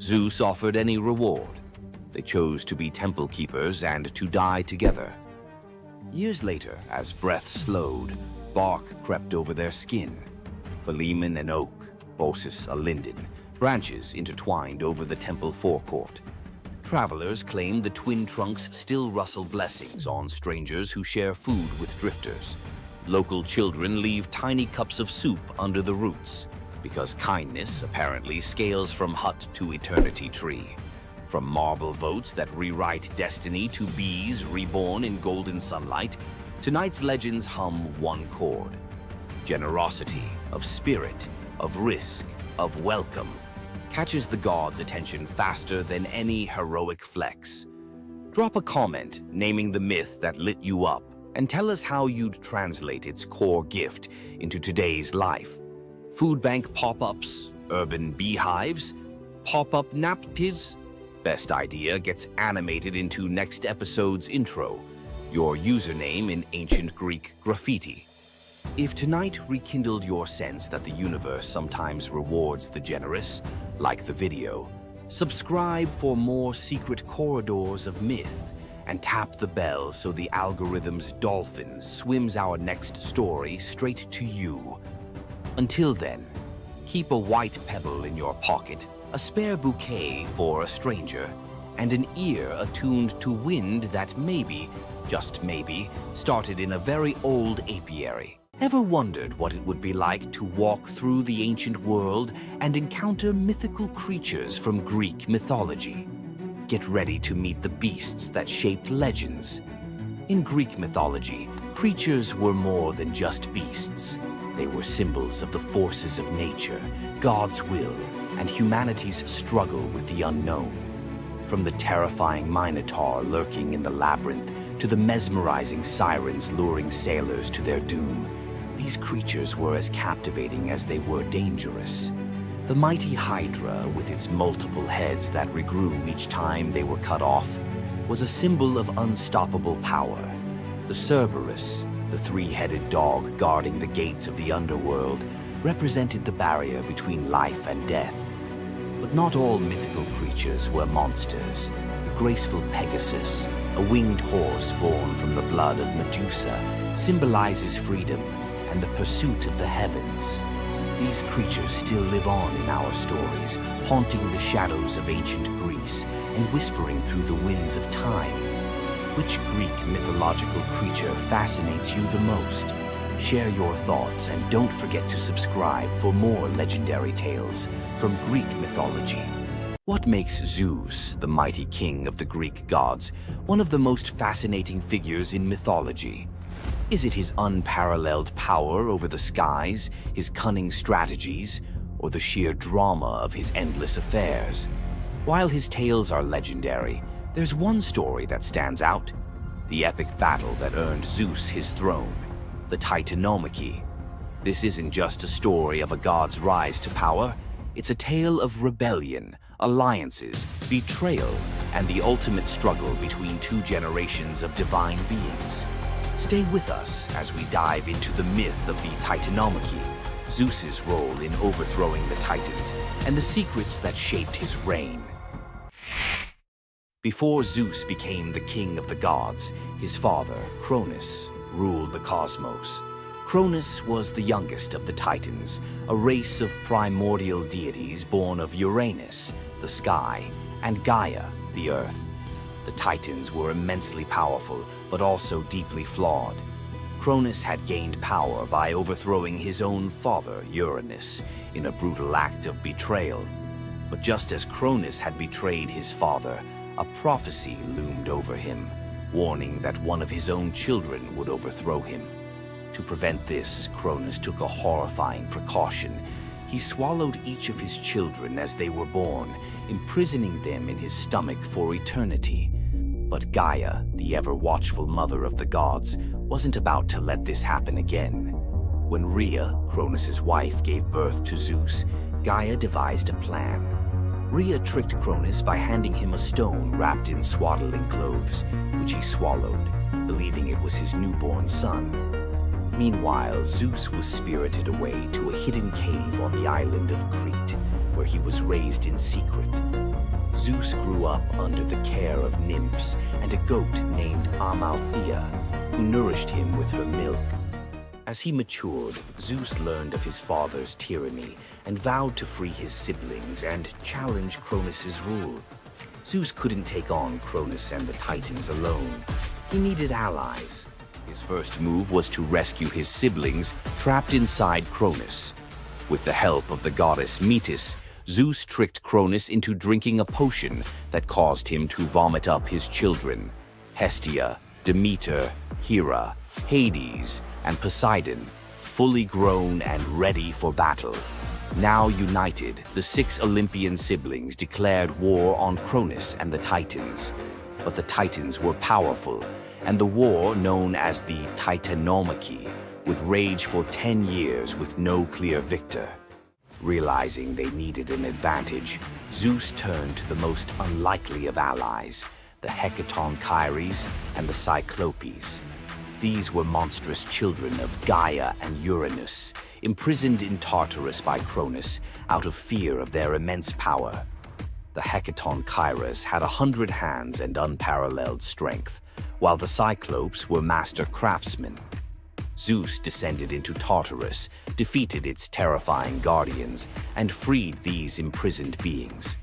Zeus offered any reward. They chose to be temple keepers and to die together. Years later, as breath slowed, bark crept over their skin. Philemon an oak, Baucis a linden, branches intertwined over the temple forecourt. Travelers claim the twin trunks still rustle blessings on strangers who share food with drifters. Local children leave tiny cups of soup under the roots, because kindness apparently scales from hut to eternity tree. From marble votes that rewrite destiny to bees reborn in golden sunlight, tonight's legends hum one chord. Generosity, of spirit, of risk, of welcome, catches the gods' attention faster than any heroic flex. Drop a comment naming the myth that lit you up and tell us how you'd translate its core gift into today's life. Food bank pop-ups, urban beehives, pop-up nappies. Best idea gets animated into next episode's intro, your username in ancient Greek graffiti. If tonight rekindled your sense that the universe sometimes rewards the generous, like the video, subscribe for more secret corridors of myth and tap the bell so the algorithm's dolphin swims our next story straight to you. Until then, keep a white pebble in your pocket, a spare bouquet for a stranger, and an ear attuned to wind that maybe, just maybe, started in a very old apiary. Ever wondered what it would be like to walk through the ancient world and encounter mythical creatures from Greek mythology? Get ready to meet the beasts that shaped legends. In Greek mythology, creatures were more than just beasts. They were symbols of the forces of nature, God's will, and humanity's struggle with the unknown. From the terrifying Minotaur lurking in the labyrinth to the mesmerizing sirens luring sailors to their doom, these creatures were as captivating as they were dangerous. The mighty Hydra, with its multiple heads that regrew each time they were cut off, was a symbol of unstoppable power. The Cerberus, the three-headed dog guarding the gates of the underworld, represented the barrier between life and death. But not all mythical creatures were monsters. The graceful Pegasus, a winged horse born from the blood of Medusa, symbolizes freedom and the pursuit of the heavens. These creatures still live on in our stories, haunting the shadows of ancient Greece and whispering through the winds of time. Which Greek mythological creature fascinates you the most? Share your thoughts and don't forget to subscribe for more legendary tales from Greek mythology. What makes Zeus, the mighty king of the Greek gods, one of the most fascinating figures in mythology? Is it his unparalleled power over the skies, his cunning strategies, or the sheer drama of his endless affairs? While his tales are legendary, there's one story that stands out: the epic battle that earned Zeus his throne, the Titanomachy. This isn't just a story of a god's rise to power, it's a tale of rebellion, alliances, betrayal, and the ultimate struggle between two generations of divine beings. Stay with us as we dive into the myth of the Titanomachy, Zeus's role in overthrowing the Titans, and the secrets that shaped his reign. Before Zeus became the king of the gods, his father, Cronus, ruled the cosmos. Cronus was the youngest of the Titans, a race of primordial deities born of Uranus, the sky, and Gaia, the earth. The Titans were immensely powerful, but also deeply flawed. Cronus had gained power by overthrowing his own father, Uranus, in a brutal act of betrayal. But just as Cronus had betrayed his father, a prophecy loomed over him, warning that one of his own children would overthrow him. To prevent this, Cronus took a horrifying precaution. He swallowed each of his children as they were born, imprisoning them in his stomach for eternity. But Gaia, the ever-watchful mother of the gods, wasn't about to let this happen again. When Rhea, Cronus's wife, gave birth to Zeus, Gaia devised a plan. Rhea tricked Cronus by handing him a stone wrapped in swaddling clothes, which he swallowed, believing it was his newborn son. Meanwhile, Zeus was spirited away to a hidden cave on the island of Crete, where he was raised in secret. Zeus grew up under the care of nymphs and a goat named Amalthea, who nourished him with her milk. As he matured, Zeus learned of his father's tyranny and vowed to free his siblings and challenge Cronus's rule. Zeus couldn't take on Cronus and the Titans alone. He needed allies. His first move was to rescue his siblings trapped inside Cronus. With the help of the goddess Metis, Zeus tricked Cronus into drinking a potion that caused him to vomit up his children: Hestia, Demeter, Hera, Hades, and Poseidon, fully grown and ready for battle. Now united, the 6 Olympian siblings declared war on Cronus and the Titans. But the Titans were powerful, and the war, known as the Titanomachy, would rage for 10 years with no clear victor. Realizing they needed an advantage, Zeus turned to the most unlikely of allies, the Hecatonchires and the Cyclopes. These were monstrous children of Gaia and Uranus, imprisoned in Tartarus by Cronus out of fear of their immense power. The Hecatonchires had 100 hands and unparalleled strength, while the Cyclopes were master craftsmen. Zeus descended into Tartarus, defeated its terrifying guardians, and freed these imprisoned beings.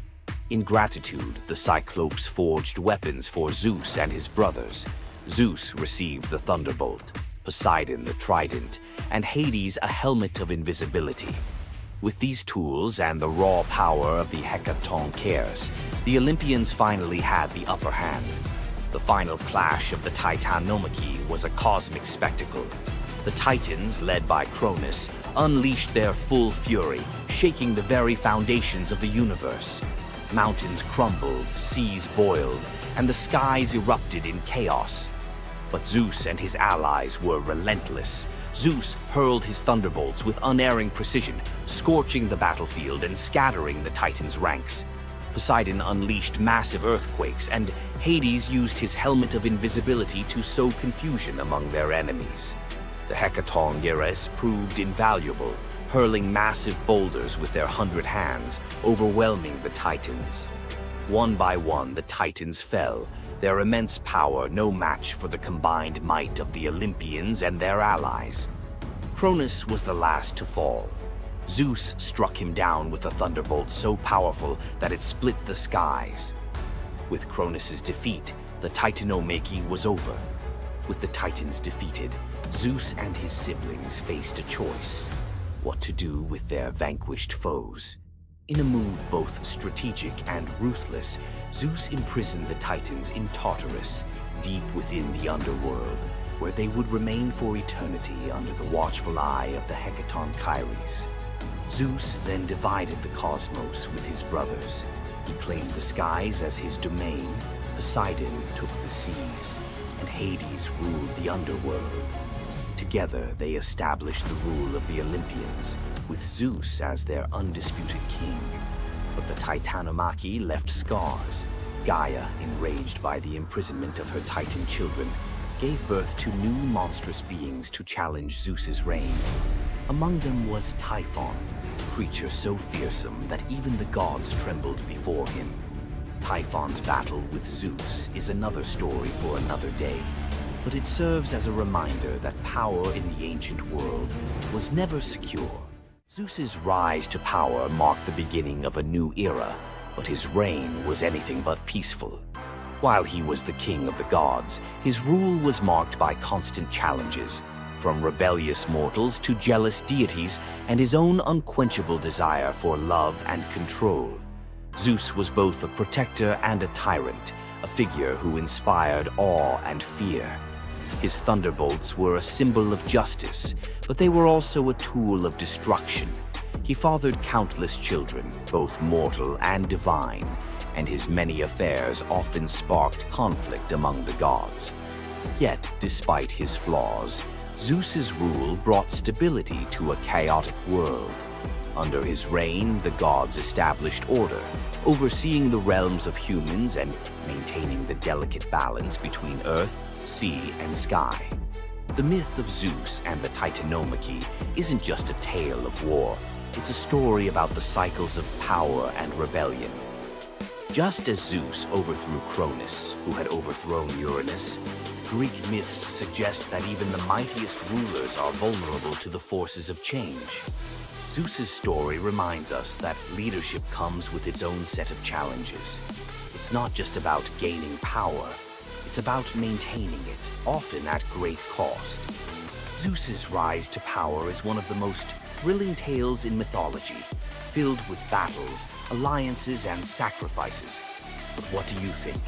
In gratitude, the Cyclopes forged weapons for Zeus and his brothers. Zeus received the thunderbolt, Poseidon the trident, and Hades a helmet of invisibility. With these tools and the raw power of the Hecatoncheires, the Olympians finally had the upper hand. The final clash of the Titanomachy was a cosmic spectacle. The Titans, led by Cronus, unleashed their full fury, shaking the very foundations of the universe. Mountains crumbled, seas boiled, and the skies erupted in chaos. But Zeus and his allies were relentless. Zeus hurled his thunderbolts with unerring precision, scorching the battlefield and scattering the Titans' ranks. Poseidon unleashed massive earthquakes, and Hades used his helmet of invisibility to sow confusion among their enemies. The Hecatoncheires proved invaluable, hurling massive boulders with their 100 hands, overwhelming the Titans. One by one, the Titans fell, their immense power no match for the combined might of the Olympians and their allies. Cronus was the last to fall. Zeus struck him down with a thunderbolt so powerful that it split the skies. With Cronus's defeat, the Titanomachy was over. With the Titans defeated, Zeus and his siblings faced a choice: what to do with their vanquished foes. In a move both strategic and ruthless, Zeus imprisoned the Titans in Tartarus, deep within the underworld, where they would remain for eternity under the watchful eye of the Hecatoncheires. Zeus then divided the cosmos with his brothers. He claimed the skies as his domain, Poseidon took the seas, and Hades ruled the underworld. Together, they established the rule of the Olympians, with Zeus as their undisputed king. But the Titanomachy left scars. Gaia, enraged by the imprisonment of her Titan children, gave birth to new monstrous beings to challenge Zeus's reign. Among them was Typhon, a creature so fearsome that even the gods trembled before him. Typhon's battle with Zeus is another story for another day, but it serves as a reminder that power in the ancient world was never secure. Zeus's rise to power marked the beginning of a new era, but his reign was anything but peaceful. While he was the king of the gods, his rule was marked by constant challenges, from rebellious mortals to jealous deities and his own unquenchable desire for love and control. Zeus was both a protector and a tyrant, a figure who inspired awe and fear. His thunderbolts were a symbol of justice, but they were also a tool of destruction. He fathered countless children, both mortal and divine, and his many affairs often sparked conflict among the gods. Yet, despite his flaws, Zeus's rule brought stability to a chaotic world. Under his reign, the gods established order, overseeing the realms of humans and maintaining the delicate balance between earth, sea, and sky. The myth of Zeus and the Titanomachy isn't just a tale of war. It's a story about the cycles of power and rebellion. Just as Zeus overthrew Cronus, who had overthrown Uranus, Greek myths suggest that even the mightiest rulers are vulnerable to the forces of change. Zeus's story reminds us that leadership comes with its own set of challenges. It's not just about gaining power, it's about maintaining it, often at great cost. Zeus's rise to power is one of the most thrilling tales in mythology, filled with battles, alliances, and sacrifices. But what do you think?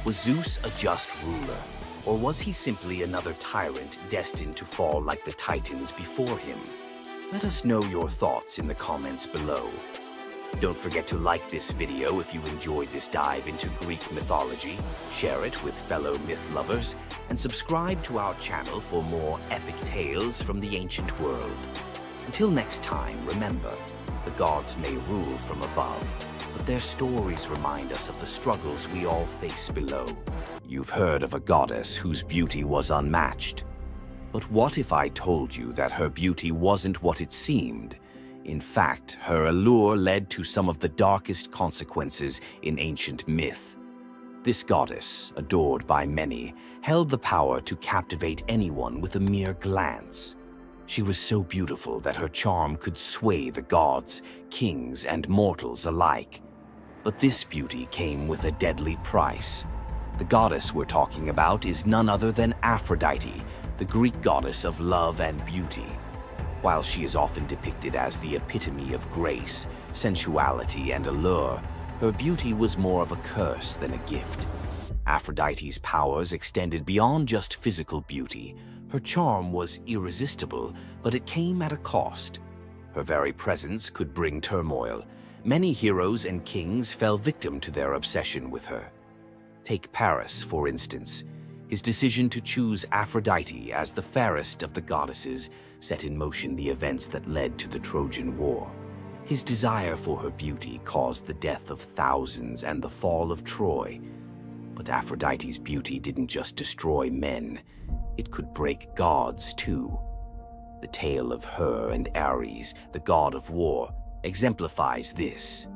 Was Zeus a just ruler, or was he simply another tyrant destined to fall like the Titans before him? Let us know your thoughts in the comments below. Don't forget to like this video if you enjoyed this dive into Greek mythology, share it with fellow myth lovers, and subscribe to our channel for more epic tales from the ancient world. Until next time, remember, the gods may rule from above, but their stories remind us of the struggles we all face below. You've heard of a goddess whose beauty was unmatched. But what if I told you that her beauty wasn't what it seemed? In fact, her allure led to some of the darkest consequences in ancient myth. This goddess, adored by many, held the power to captivate anyone with a mere glance. She was so beautiful that her charm could sway the gods, kings, and mortals alike. But this beauty came with a deadly price. The goddess we're talking about is none other than Aphrodite, the Greek goddess of love and beauty. While she is often depicted as the epitome of grace, sensuality, and allure, her beauty was more of a curse than a gift. Aphrodite's powers extended beyond just physical beauty. Her charm was irresistible, but it came at a cost. Her very presence could bring turmoil. Many heroes and kings fell victim to their obsession with her. Take Paris, for instance. His decision to choose Aphrodite as the fairest of the goddesses set in motion the events that led to the Trojan War. His desire for her beauty caused the death of thousands and the fall of Troy. But Aphrodite's beauty didn't just destroy men, it could break gods too. The tale of her and Ares, the god of war, exemplifies this.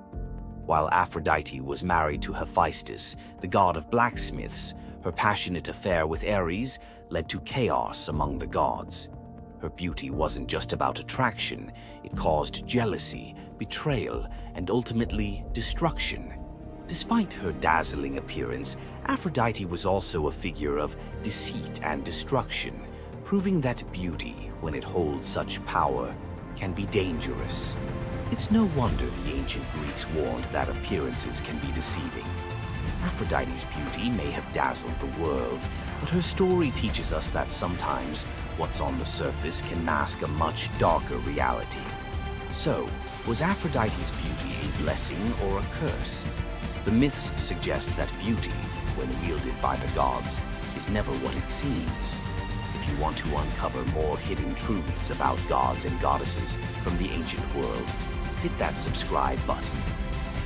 While Aphrodite was married to Hephaestus, the god of blacksmiths, her passionate affair with Ares led to chaos among the gods. Her beauty wasn't just about attraction, it caused jealousy, betrayal, and ultimately destruction. Despite her dazzling appearance, Aphrodite was also a figure of deceit and destruction, proving that beauty, when it holds such power, can be dangerous. It's no wonder the ancient Greeks warned that appearances can be deceiving. Aphrodite's beauty may have dazzled the world, but her story teaches us that sometimes what's on the surface can mask a much darker reality. So, was Aphrodite's beauty a blessing or a curse? The myths suggest that beauty, when wielded by the gods, is never what it seems. If you want to uncover more hidden truths about gods and goddesses from the ancient world, hit that subscribe button.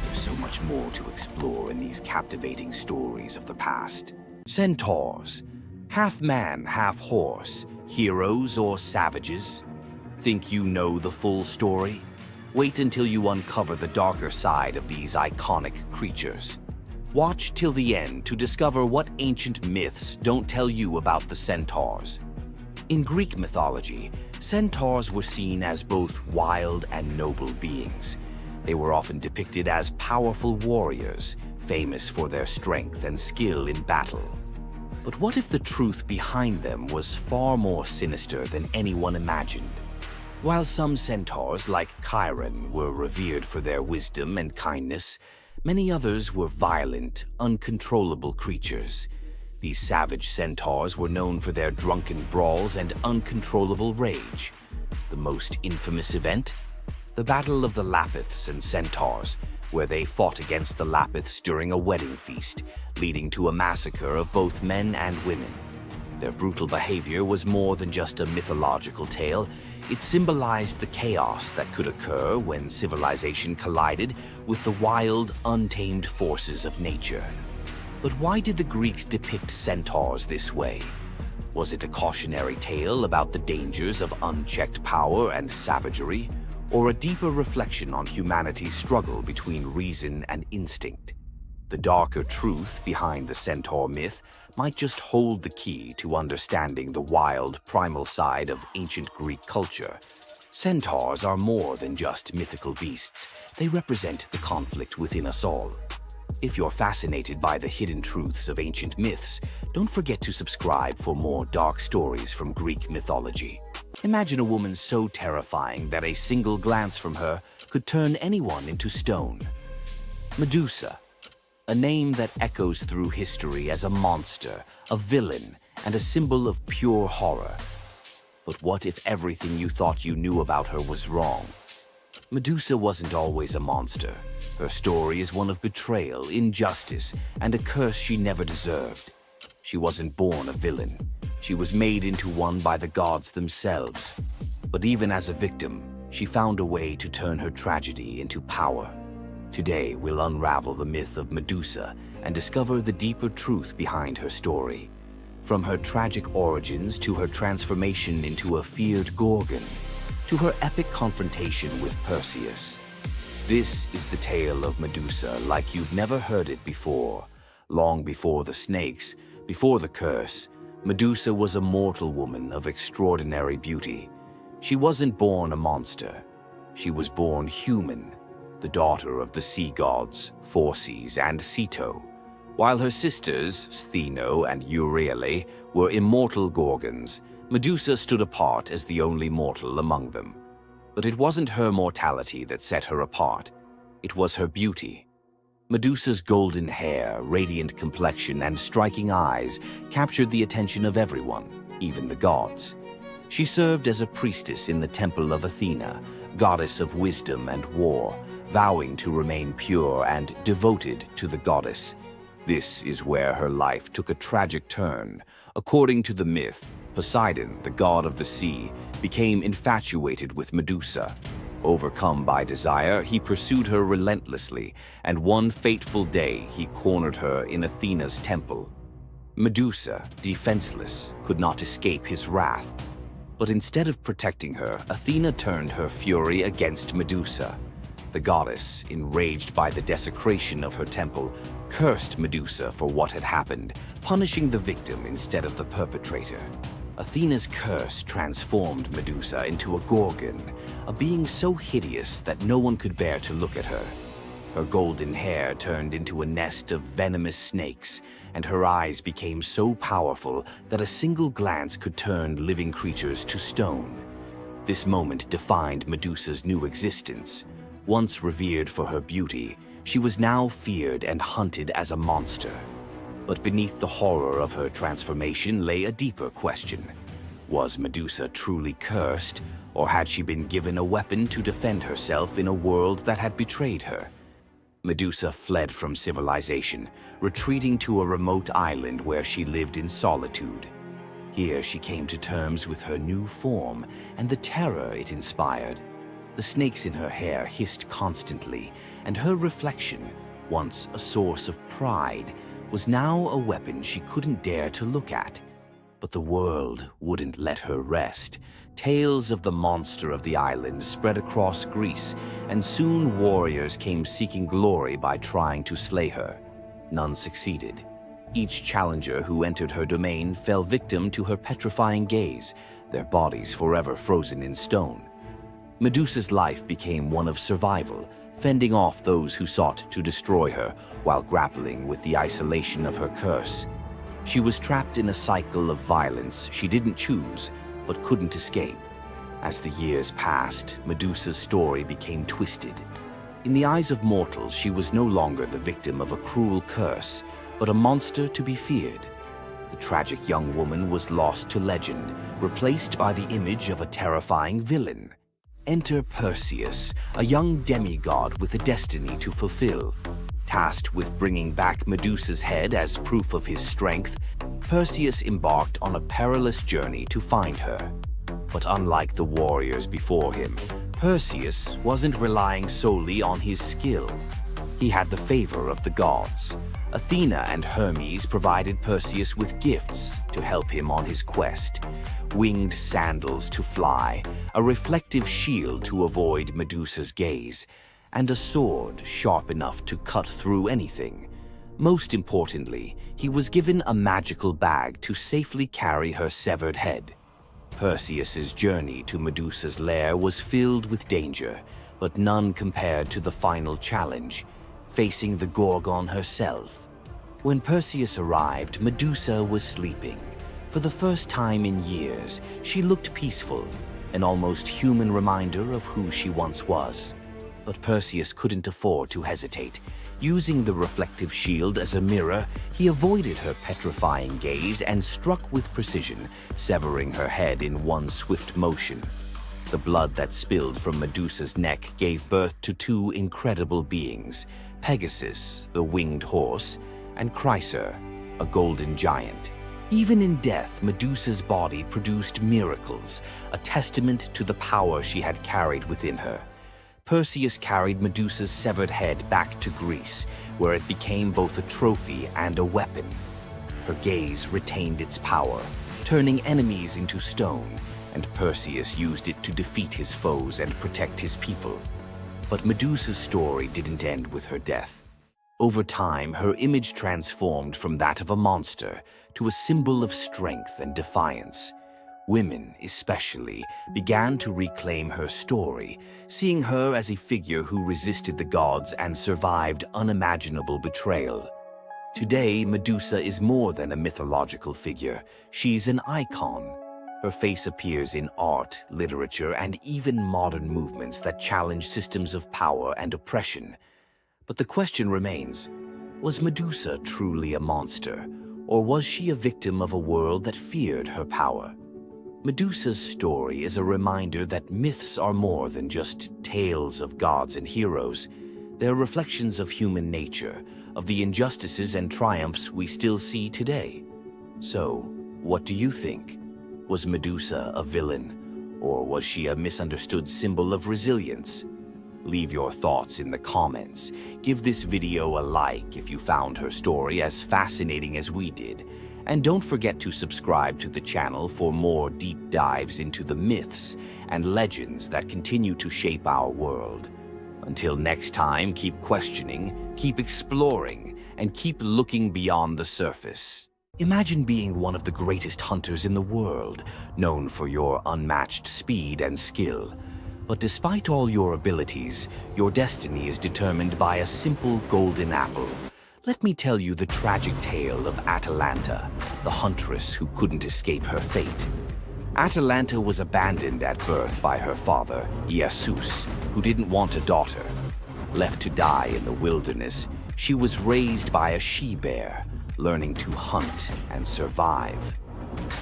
There's so much more to explore in these captivating stories of the past. Centaurs, half man, half horse, heroes or savages? Think you know the full story? Wait until you uncover the darker side of these iconic creatures. Watch till the end to discover what ancient myths don't tell you about the Centaurs. In Greek mythology, Centaurs were seen as both wild and noble beings. They were often depicted as powerful warriors, famous for their strength and skill in battle. But what if the truth behind them was far more sinister than anyone imagined? While some centaurs, like Chiron, were revered for their wisdom and kindness, many others were violent, uncontrollable creatures. These savage centaurs were known for their drunken brawls and uncontrollable rage. The most infamous event? The Battle of the Lapiths and Centaurs, where they fought against the Lapiths during a wedding feast, leading to a massacre of both men and women. Their brutal behavior was more than just a mythological tale. It symbolized the chaos that could occur when civilization collided with the wild, untamed forces of nature. But why did the Greeks depict centaurs this way? Was it a cautionary tale about the dangers of unchecked power and savagery, or a deeper reflection on humanity's struggle between reason and instinct? The darker truth behind the centaur myth might just hold the key to understanding the wild, primal side of ancient Greek culture. Centaurs are more than just mythical beasts. They represent the conflict within us all. If you're fascinated by the hidden truths of ancient myths, don't forget to subscribe for more dark stories from Greek mythology. Imagine a woman so terrifying that a single glance from her could turn anyone into stone. Medusa, a name that echoes through history as a monster, a villain, and a symbol of pure horror. But what if everything you thought you knew about her was wrong? Medusa wasn't always a monster. Her story is one of betrayal, injustice, and a curse she never deserved. She wasn't born a villain. She was made into one by the gods themselves. But even as a victim, she found a way to turn her tragedy into power. Today, we'll unravel the myth of Medusa and discover the deeper truth behind her story. From her tragic origins to her transformation into a feared gorgon, to her epic confrontation with Perseus. This is the tale of Medusa like you've never heard it before. Long before the snakes, before the curse, Medusa was a mortal woman of extraordinary beauty. She wasn't born a monster. She was born human, the daughter of the sea gods, Phorcys and Ceto, while her sisters, Stheno and Euryale, were immortal Gorgons. Medusa stood apart as the only mortal among them. But it wasn't her mortality that set her apart. It was her beauty. Medusa's golden hair, radiant complexion, and striking eyes captured the attention of everyone, even the gods. She served as a priestess in the temple of Athena, goddess of wisdom and war, vowing to remain pure and devoted to the goddess. This is where her life took a tragic turn. According to the myth, Poseidon, the god of the sea, became infatuated with Medusa. Overcome by desire, he pursued her relentlessly, and one fateful day he cornered her in Athena's temple. Medusa, defenseless, could not escape his wrath. But instead of protecting her, Athena turned her fury against Medusa. The goddess, enraged by the desecration of her temple, cursed Medusa for what had happened, punishing the victim instead of the perpetrator. Athena's curse transformed Medusa into a Gorgon, a being so hideous that no one could bear to look at her. Her golden hair turned into a nest of venomous snakes, and her eyes became so powerful that a single glance could turn living creatures to stone. This moment defined Medusa's new existence. Once revered for her beauty, she was now feared and hunted as a monster. But beneath the horror of her transformation lay a deeper question. Was Medusa truly cursed, or had she been given a weapon to defend herself in a world that had betrayed her? Medusa fled from civilization, retreating to a remote island where she lived in solitude. Here she came to terms with her new form and the terror it inspired. The snakes in her hair hissed constantly, and her reflection, once a source of pride, was now a weapon she couldn't dare to look at. But the world wouldn't let her rest. Tales of the monster of the island spread across Greece, and soon warriors came seeking glory by trying to slay her. None succeeded. Each challenger who entered her domain fell victim to her petrifying gaze, their bodies forever frozen in stone. Medusa's life became one of survival, fending off those who sought to destroy her while grappling with the isolation of her curse. She was trapped in a cycle of violence she didn't choose, but couldn't escape. As the years passed, Medusa's story became twisted. In the eyes of mortals, she was no longer the victim of a cruel curse, but a monster to be feared. The tragic young woman was lost to legend, replaced by the image of a terrifying villain. Enter Perseus, a young demigod with a destiny to fulfill. Tasked with bringing back Medusa's head as proof of his strength, Perseus embarked on a perilous journey to find her. But unlike the warriors before him, Perseus wasn't relying solely on his skill. He had the favor of the gods. Athena and Hermes provided Perseus with gifts to help him on his quest. Winged sandals to fly, a reflective shield to avoid Medusa's gaze, and a sword sharp enough to cut through anything. Most importantly, he was given a magical bag to safely carry her severed head. Perseus's journey to Medusa's lair was filled with danger, but none compared to the final challenge, facing the Gorgon herself. When Perseus arrived, Medusa was sleeping. For the first time in years, she looked peaceful, an almost human reminder of who she once was. But Perseus couldn't afford to hesitate. Using the reflective shield as a mirror, he avoided her petrifying gaze and struck with precision, severing her head in one swift motion. The blood that spilled from Medusa's neck gave birth to two incredible beings, Pegasus, the winged horse, and Chryser, a golden giant. Even in death, Medusa's body produced miracles, a testament to the power she had carried within her. Perseus carried Medusa's severed head back to Greece, where it became both a trophy and a weapon. Her gaze retained its power, turning enemies into stone, and Perseus used it to defeat his foes and protect his people. But Medusa's story didn't end with her death. Over time, her image transformed from that of a monster to a symbol of strength and defiance. Women, especially, began to reclaim her story, seeing her as a figure who resisted the gods and survived unimaginable betrayal. Today, Medusa is more than a mythological figure. She's an icon. Her face appears in art, literature, and even modern movements that challenge systems of power and oppression. But the question remains, was Medusa truly a monster, or was she a victim of a world that feared her power? Medusa's story is a reminder that myths are more than just tales of gods and heroes. They're reflections of human nature, of the injustices and triumphs we still see today. So, what do you think? Was Medusa a villain, or was she a misunderstood symbol of resilience? Leave your thoughts in the comments. Give this video a like if you found her story as fascinating as we did. And don't forget to subscribe to the channel for more deep dives into the myths and legends that continue to shape our world. Until next time, keep questioning, keep exploring, and keep looking beyond the surface. Imagine being one of the greatest hunters in the world, known for your unmatched speed and skill. But despite all your abilities, your destiny is determined by a simple golden apple. Let me tell you the tragic tale of Atalanta, the huntress who couldn't escape her fate. Atalanta was abandoned at birth by her father, Zeus, who didn't want a daughter. Left to die in the wilderness, she was raised by a she-bear, learning to hunt and survive.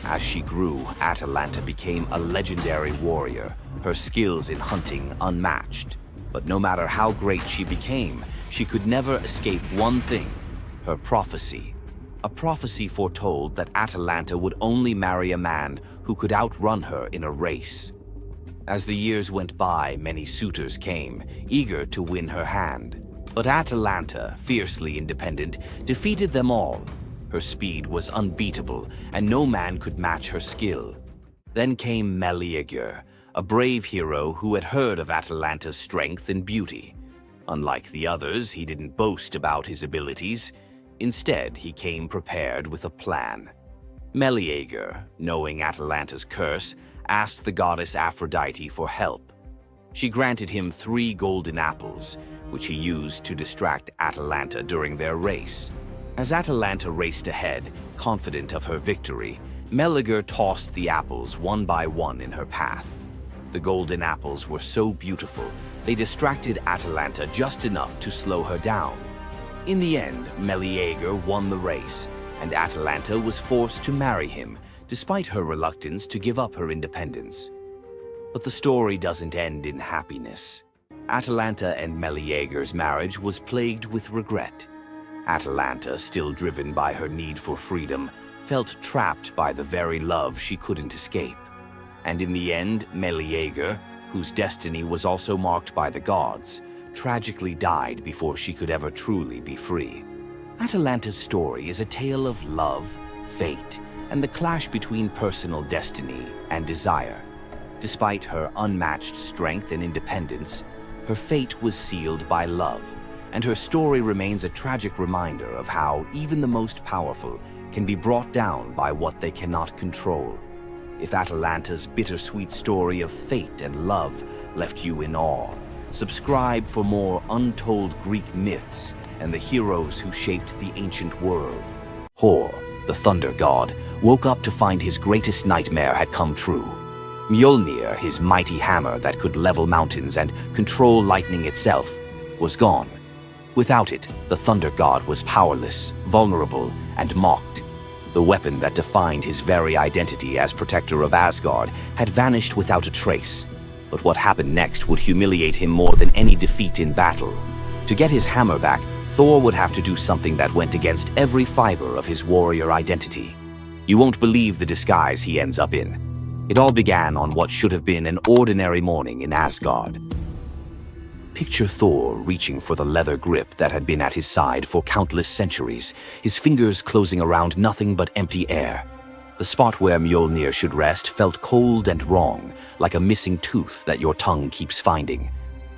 As she grew, Atalanta became a legendary warrior, her skills in hunting unmatched. But no matter how great she became, she could never escape one thing, her prophecy. A prophecy foretold that Atalanta would only marry a man who could outrun her in a race. As the years went by, many suitors came, eager to win her hand. But Atalanta, fiercely independent, defeated them all. Her speed was unbeatable, and no man could match her skill. Then came Medea, a brave hero who had heard of Atalanta's strength and beauty. Unlike the others, he didn't boast about his abilities. Instead, he came prepared with a plan. Medea, knowing Atalanta's curse, asked the goddess Aphrodite for help. She granted him 3 golden apples, which he used to distract Atalanta during their race. As Atalanta raced ahead, confident of her victory, Medea tossed the apples one by one in her path. The golden apples were so beautiful, they distracted Atalanta just enough to slow her down. In the end, Medea won the race, and Atalanta was forced to marry him, despite her reluctance to give up her independence. But the story doesn't end in happiness. Atalanta and Medea's marriage was plagued with regret. Atalanta, still driven by her need for freedom, felt trapped by the very love she couldn't escape. And in the end, Medea, whose destiny was also marked by the gods, tragically died before she could ever truly be free. Atalanta's story is a tale of love, fate, and the clash between personal destiny and desire. Despite her unmatched strength and independence, her fate was sealed by love, and her story remains a tragic reminder of how even the most powerful can be brought down by what they cannot control. If Atalanta's bittersweet story of fate and love left you in awe, subscribe for more untold Greek myths and the heroes who shaped the ancient world. Hor, the thunder god, woke up to find his greatest nightmare had come true. Mjolnir, his mighty hammer that could level mountains and control lightning itself, was gone. Without it, the thunder god was powerless, vulnerable, and mocked. The weapon that defined his very identity as protector of Asgard had vanished without a trace. But what happened next would humiliate him more than any defeat in battle. To get his hammer back, Thor would have to do something that went against every fiber of his warrior identity. You won't believe the disguise he ends up in. It all began on what should have been an ordinary morning in Asgard. Picture Thor reaching for the leather grip that had been at his side for countless centuries, his fingers closing around nothing but empty air. The spot where Mjolnir should rest felt cold and wrong, like a missing tooth that your tongue keeps finding.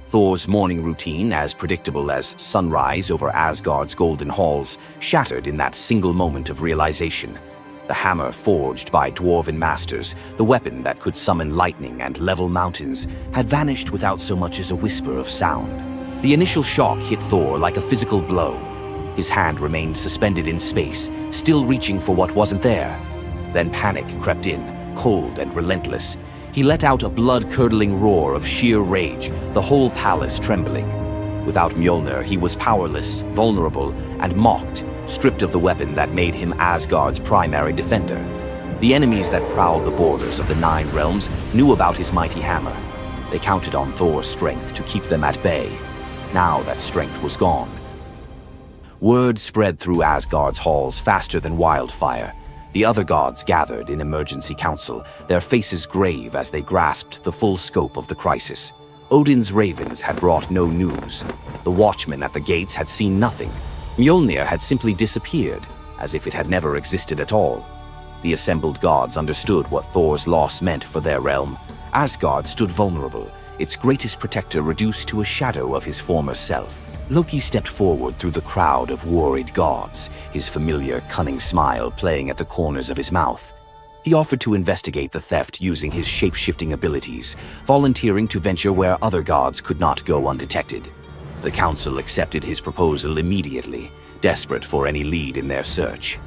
Thor's morning routine, as predictable as sunrise over Asgard's golden halls, shattered in that single moment of realization. The hammer forged by dwarven masters, the weapon that could summon lightning and level mountains, had vanished without so much as a whisper of sound. The initial shock hit Thor like a physical blow. His hand remained suspended in space, still reaching for what wasn't there. Then panic crept in, cold and relentless. He let out a blood-curdling roar of sheer rage, the whole palace trembling. Without Mjolnir, he was powerless, vulnerable, and mocked, stripped of the weapon that made him Asgard's primary defender. The enemies that prowled the borders of the 9 realms knew about his mighty hammer. They counted on Thor's strength to keep them at bay. Now that strength was gone. Word spread through Asgard's halls faster than wildfire. The other gods gathered in emergency council, their faces grave as they grasped the full scope of the crisis. Odin's ravens had brought no news. The watchmen at the gates had seen nothing. Mjolnir had simply disappeared, as if it had never existed at all. The assembled gods understood what Thor's loss meant for their realm. Asgard stood vulnerable, its greatest protector reduced to a shadow of his former self. Loki stepped forward through the crowd of worried gods, his familiar, cunning smile playing at the corners of his mouth. He offered to investigate the theft using his shape-shifting abilities, volunteering to venture where other gods could not go undetected. The council accepted his proposal immediately, desperate for any lead in their search.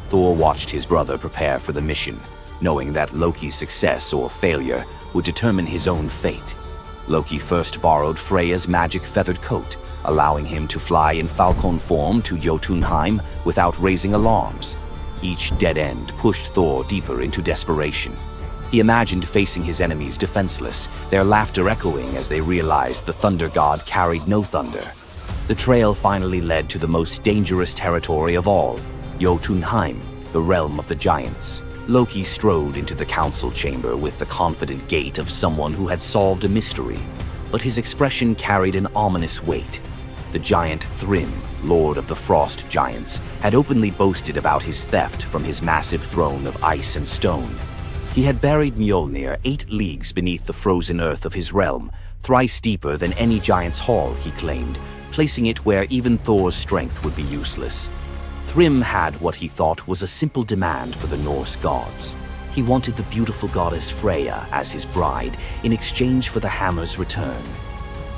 Thor watched his brother prepare for the mission, knowing that Loki's success or failure would determine his own fate. Loki first borrowed Freya's magic feathered coat, allowing him to fly in falcon form to Jotunheim without raising alarms. Each dead end pushed Thor deeper into desperation. He imagined facing his enemies defenseless, their laughter echoing as they realized the thunder god carried no thunder. The trail finally led to the most dangerous territory of all, Jotunheim, the realm of the giants. Loki strode into the council chamber with the confident gait of someone who had solved a mystery, but his expression carried an ominous weight. The giant Thrym, lord of the frost giants, had openly boasted about his theft from his massive throne of ice and stone. He had buried Mjolnir 8 leagues beneath the frozen earth of his realm, thrice deeper than any giant's hall, he claimed, placing it where even Thor's strength would be useless. Thrym had what he thought was a simple demand for the Norse gods. He wanted the beautiful goddess Freya as his bride in exchange for the hammer's return.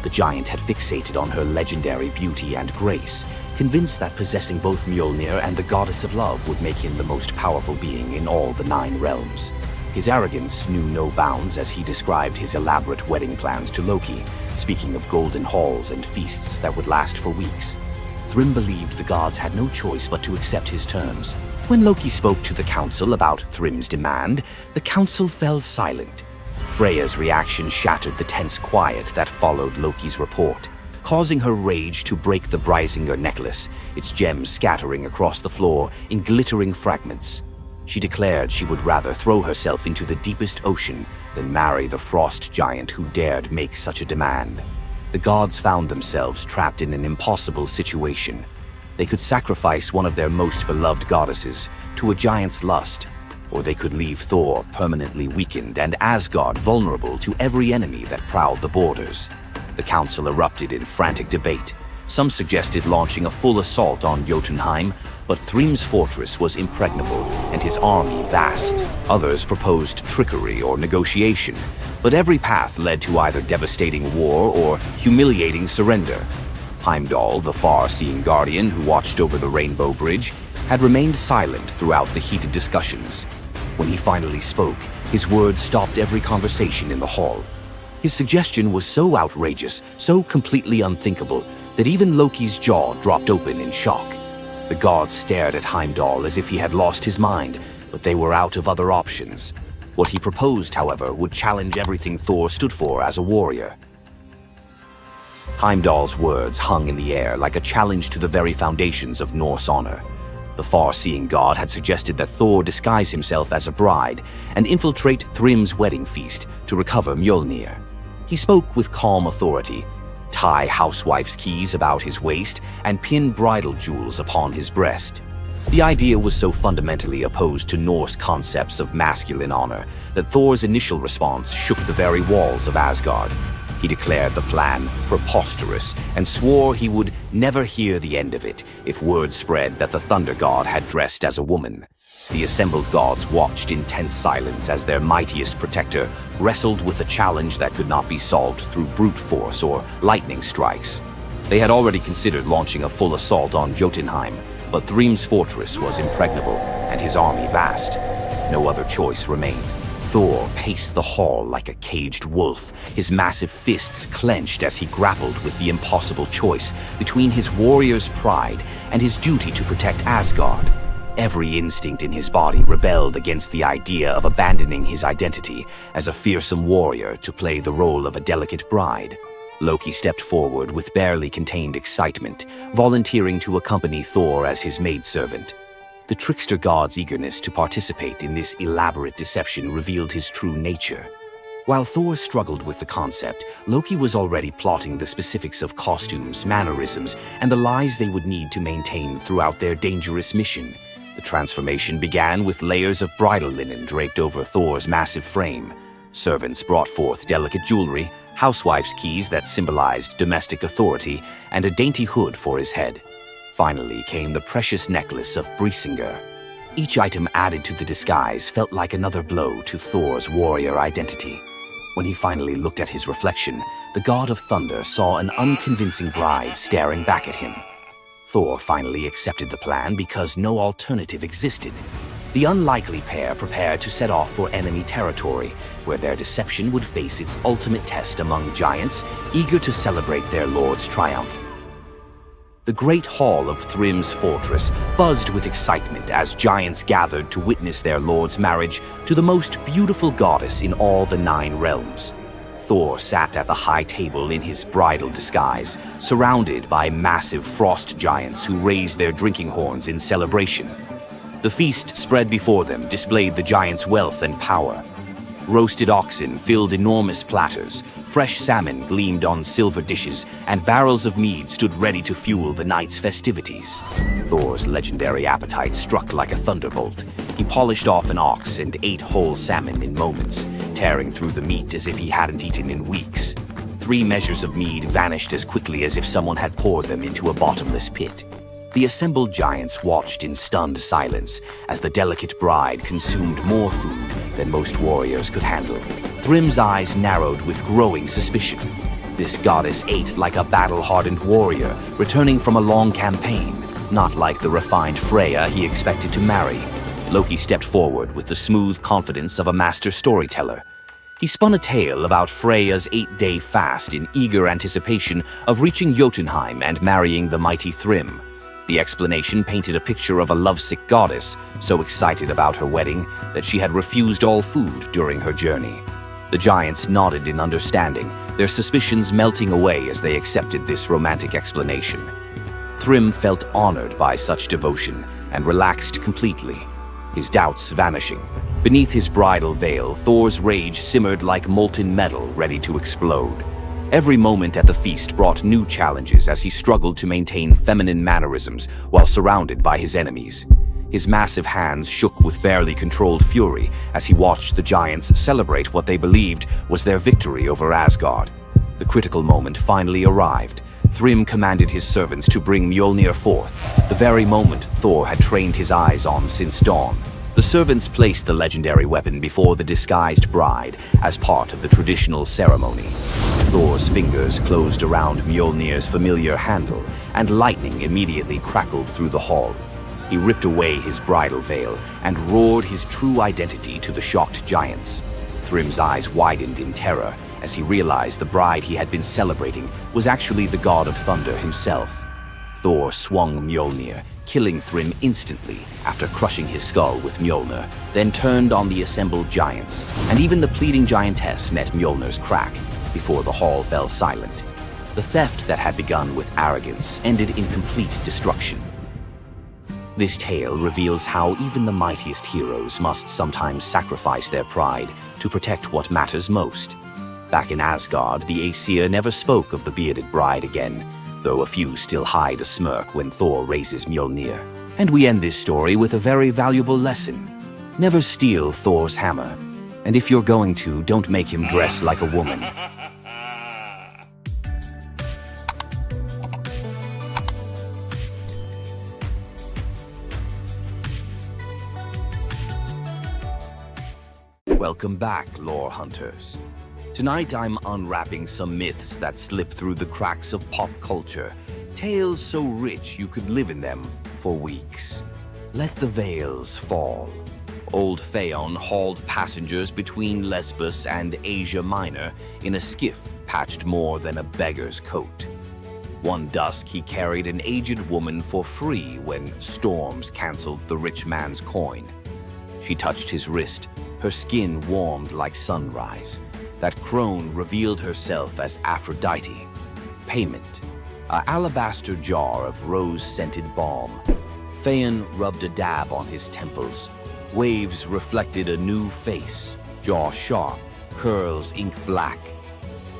The giant had fixated on her legendary beauty and grace, convinced that possessing both Mjolnir and the goddess of love would make him the most powerful being in all the 9 realms. His arrogance knew no bounds as he described his elaborate wedding plans to Loki, speaking of golden halls and feasts that would last for weeks. Thrym believed the gods had no choice but to accept his terms. When Loki spoke to the council about Thrym's demand, the council fell silent. Freya's reaction shattered the tense quiet that followed Loki's report, causing her rage to break the Brysinger necklace, its gems scattering across the floor in glittering fragments. She declared she would rather throw herself into the deepest ocean than marry the frost giant who dared make such a demand. The gods found themselves trapped in an impossible situation. They could sacrifice one of their most beloved goddesses to a giant's lust, or they could leave Thor permanently weakened and Asgard vulnerable to every enemy that prowled the borders. The council erupted in frantic debate. Some suggested launching a full assault on Jotunheim, but Thrym's fortress was impregnable and his army vast. Others proposed trickery or negotiation, but every path led to either devastating war or humiliating surrender. Heimdall, the far-seeing guardian who watched over the Rainbow Bridge, had remained silent throughout the heated discussions. When he finally spoke, his words stopped every conversation in the hall. His suggestion was so outrageous, so completely unthinkable, that even Loki's jaw dropped open in shock. The gods stared at Heimdall as if he had lost his mind, but they were out of other options. What he proposed, however, would challenge everything Thor stood for as a warrior. Heimdall's words hung in the air like a challenge to the very foundations of Norse honor. The far-seeing god had suggested that Thor disguise himself as a bride and infiltrate Thrym's wedding feast to recover Mjolnir. He spoke with calm authority, tie housewife's keys about his waist, and pin bridal jewels upon his breast. The idea was so fundamentally opposed to Norse concepts of masculine honor that Thor's initial response shook the very walls of Asgard. He declared the plan preposterous and swore he would never hear the end of it if word spread that the thunder god had dressed as a woman. The assembled gods watched in tense silence as their mightiest protector wrestled with a challenge that could not be solved through brute force or lightning strikes. They had already considered launching a full assault on Jotunheim, but Thrym's fortress was impregnable and his army vast. No other choice remained. Thor paced the hall like a caged wolf, his massive fists clenched as he grappled with the impossible choice between his warrior's pride and his duty to protect Asgard. Every instinct in his body rebelled against the idea of abandoning his identity as a fearsome warrior to play the role of a delicate bride. Loki stepped forward with barely contained excitement, volunteering to accompany Thor as his maidservant. The trickster god's eagerness to participate in this elaborate deception revealed his true nature. While Thor struggled with the concept, Loki was already plotting the specifics of costumes, mannerisms, and the lies they would need to maintain throughout their dangerous mission. The transformation began with layers of bridal linen draped over Thor's massive frame. Servants brought forth delicate jewelry, housewives' keys that symbolized domestic authority, and a dainty hood for his head. Finally came the precious necklace of Brisingar. Each item added to the disguise felt like another blow to Thor's warrior identity. When he finally looked at his reflection, the god of thunder saw an unconvincing bride staring back at him. Thor finally accepted the plan because no alternative existed. The unlikely pair prepared to set off for enemy territory, where their deception would face its ultimate test among giants, eager to celebrate their lord's triumph. The great hall of Thrym's fortress buzzed with excitement as giants gathered to witness their lord's marriage to the most beautiful goddess in all the 9 realms. Thor sat at the high table in his bridal disguise, surrounded by massive frost giants who raised their drinking horns in celebration. The feast spread before them displayed the giants' wealth and power. Roasted oxen filled enormous platters, fresh salmon gleamed on silver dishes, and barrels of mead stood ready to fuel the night's festivities. Thor's legendary appetite struck like a thunderbolt. He polished off an ox and ate whole salmon in moments, tearing through the meat as if he hadn't eaten in weeks. 3 measures of mead vanished as quickly as if someone had poured them into a bottomless pit. The assembled giants watched in stunned silence as the delicate bride consumed more food than most warriors could handle. Thrym's eyes narrowed with growing suspicion. This goddess ate like a battle-hardened warrior, returning from a long campaign, not like the refined Freya he expected to marry. Loki stepped forward with the smooth confidence of a master storyteller. He spun a tale about Freya's 8-day fast in eager anticipation of reaching Jotunheim and marrying the mighty Thrym. The explanation painted a picture of a lovesick goddess, so excited about her wedding that she had refused all food during her journey. The giants nodded in understanding, their suspicions melting away as they accepted this romantic explanation. Thrym felt honored by such devotion and relaxed completely, his doubts vanishing. Beneath his bridal veil, Thor's rage simmered like molten metal ready to explode. Every moment at the feast brought new challenges as he struggled to maintain feminine mannerisms while surrounded by his enemies. His massive hands shook with barely controlled fury as he watched the giants celebrate what they believed was their victory over Asgard. The critical moment finally arrived. Thrym commanded his servants to bring Mjolnir forth, the very moment Thor had trained his eyes on since dawn. The servants placed the legendary weapon before the disguised bride as part of the traditional ceremony. Thor's fingers closed around Mjolnir's familiar handle, and lightning immediately crackled through the hall. He ripped away his bridal veil and roared his true identity to the shocked giants. Thrym's eyes widened in terror as he realized the bride he had been celebrating was actually the god of thunder himself. Thor swung Mjolnir, killing Thrym instantly after crushing his skull with Mjolnir, then turned on the assembled giants, and even the pleading giantess met Mjolnir's crack before the hall fell silent. The theft that had begun with arrogance ended in complete destruction. This tale reveals how even the mightiest heroes must sometimes sacrifice their pride to protect what matters most. Back in Asgard, the Aesir never spoke of the bearded bride again, though a few still hide a smirk when Thor raises Mjolnir. And we end this story with a very valuable lesson. Never steal Thor's hammer. And if you're going to, don't make him dress like a woman. Welcome back, lore hunters. Tonight I'm unwrapping some myths that slip through the cracks of pop culture, tales so rich you could live in them for weeks. Let the veils fall. Old Phaon hauled passengers between Lesbos and Asia Minor in a skiff patched more than a beggar's coat. One dusk he carried an aged woman for free when storms canceled the rich man's coin. She touched his wrist, her skin warmed like sunrise. That crone revealed herself as Aphrodite. Payment: an alabaster jar of rose-scented balm. Phaon rubbed a dab on his temples. Waves reflected a new face, jaw sharp, curls ink black.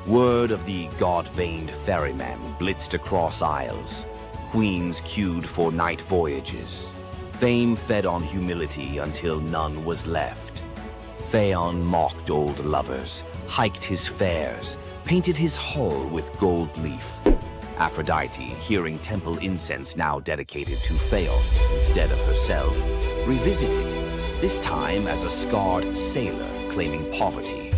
Word of the god-veined ferryman blitzed across isles. Queens queued for night voyages. Fame fed on humility until none was left. Phaon mocked old lovers, hiked his fares, painted his hull with gold leaf. Aphrodite, hearing temple incense now dedicated to Phaon instead of herself, revisited, this time as a scarred sailor claiming poverty.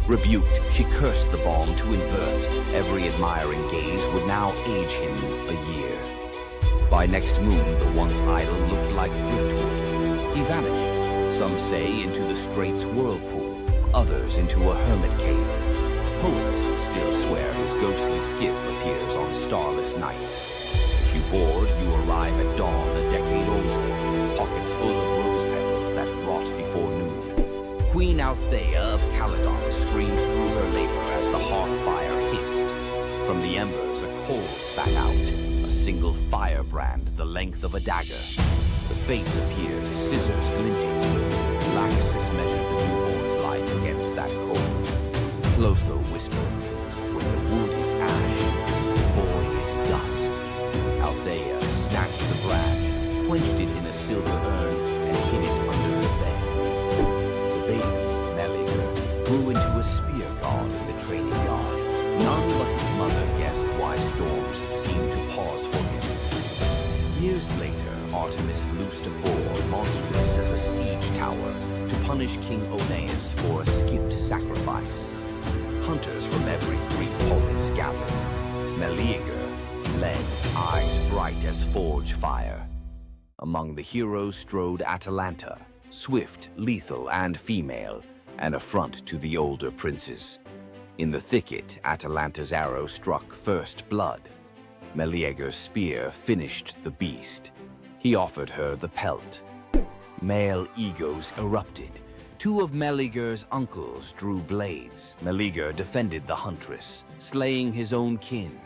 Rebuked, she cursed the balm to invert. Every admiring gaze would now age him a year. By next moon, the once idol looked like driftwood. He vanished, some say into the strait's whirlpool, others into a hermit cave. Poets still swear his ghostly skiff appears on starless nights. If you board, you arrive at dawn a decade older, pockets full of rose petals that rot before noon. Queen Althea of Calydon screamed through her labor as the hearth fire hissed. From the embers, a coal spat out, a single firebrand the length of a dagger. The fates appeared, scissors glinting. Lachesis measured the newborn's life against that coal. Clotho whispered, "When the wood is ash, the boy is dust." Althea snatched the brand, quenched it in a silver urn, and hid it under the bed. The baby, Meleager, grew into a spear god in the training yard. None but his mother guessed why storms seemed to pause for him. Years later, Artemis loosed a boar monstrous as a siege tower to punish King Oeneus for a skipped sacrifice. Hunters from every Greek polis gathered. Meleager led, eyes bright as forge fire. Among the heroes strode Atalanta, swift, lethal, and female, an affront to the older princes. In the thicket, Atalanta's arrow struck first blood. Meleager's spear finished the beast. He offered her the pelt. Male egos erupted. Two of Meleager's uncles drew blades. Meleager defended the huntress, slaying his own kin.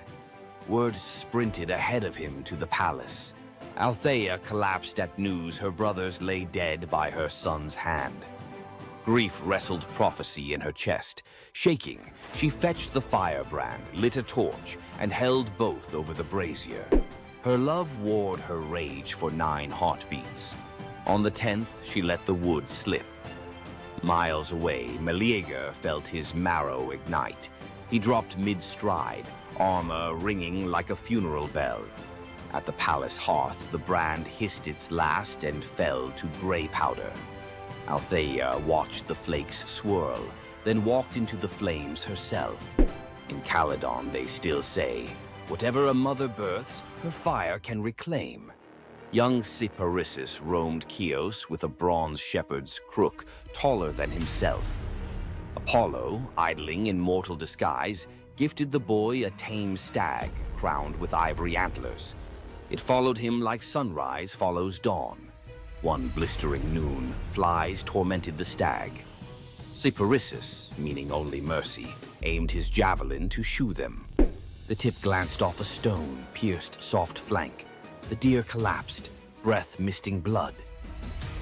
Word sprinted ahead of him to the palace. Althea collapsed at news her brothers lay dead by her son's hand. Grief wrestled prophecy in her chest. Shaking, she fetched the firebrand, lit a torch, and held both over the brazier. Her love warred her rage for 9 heartbeats. On the 10th, she let the wood slip. Miles away, Meleager felt his marrow ignite. He dropped mid-stride, armor ringing like a funeral bell. At the palace hearth, the brand hissed its last and fell to gray powder. Althea watched the flakes swirl, then walked into the flames herself. In Calydon, they still say, "Whatever a mother births, her fire can reclaim." Young Cyparissus roamed Chios with a bronze shepherd's crook taller than himself. Apollo, idling in mortal disguise, gifted the boy a tame stag crowned with ivory antlers. It followed him like sunrise follows dawn. One blistering noon, flies tormented the stag. Cyparissus, meaning only mercy, aimed his javelin to shoo them. The tip glanced off a stone, pierced soft flank. The deer collapsed, breath misting blood.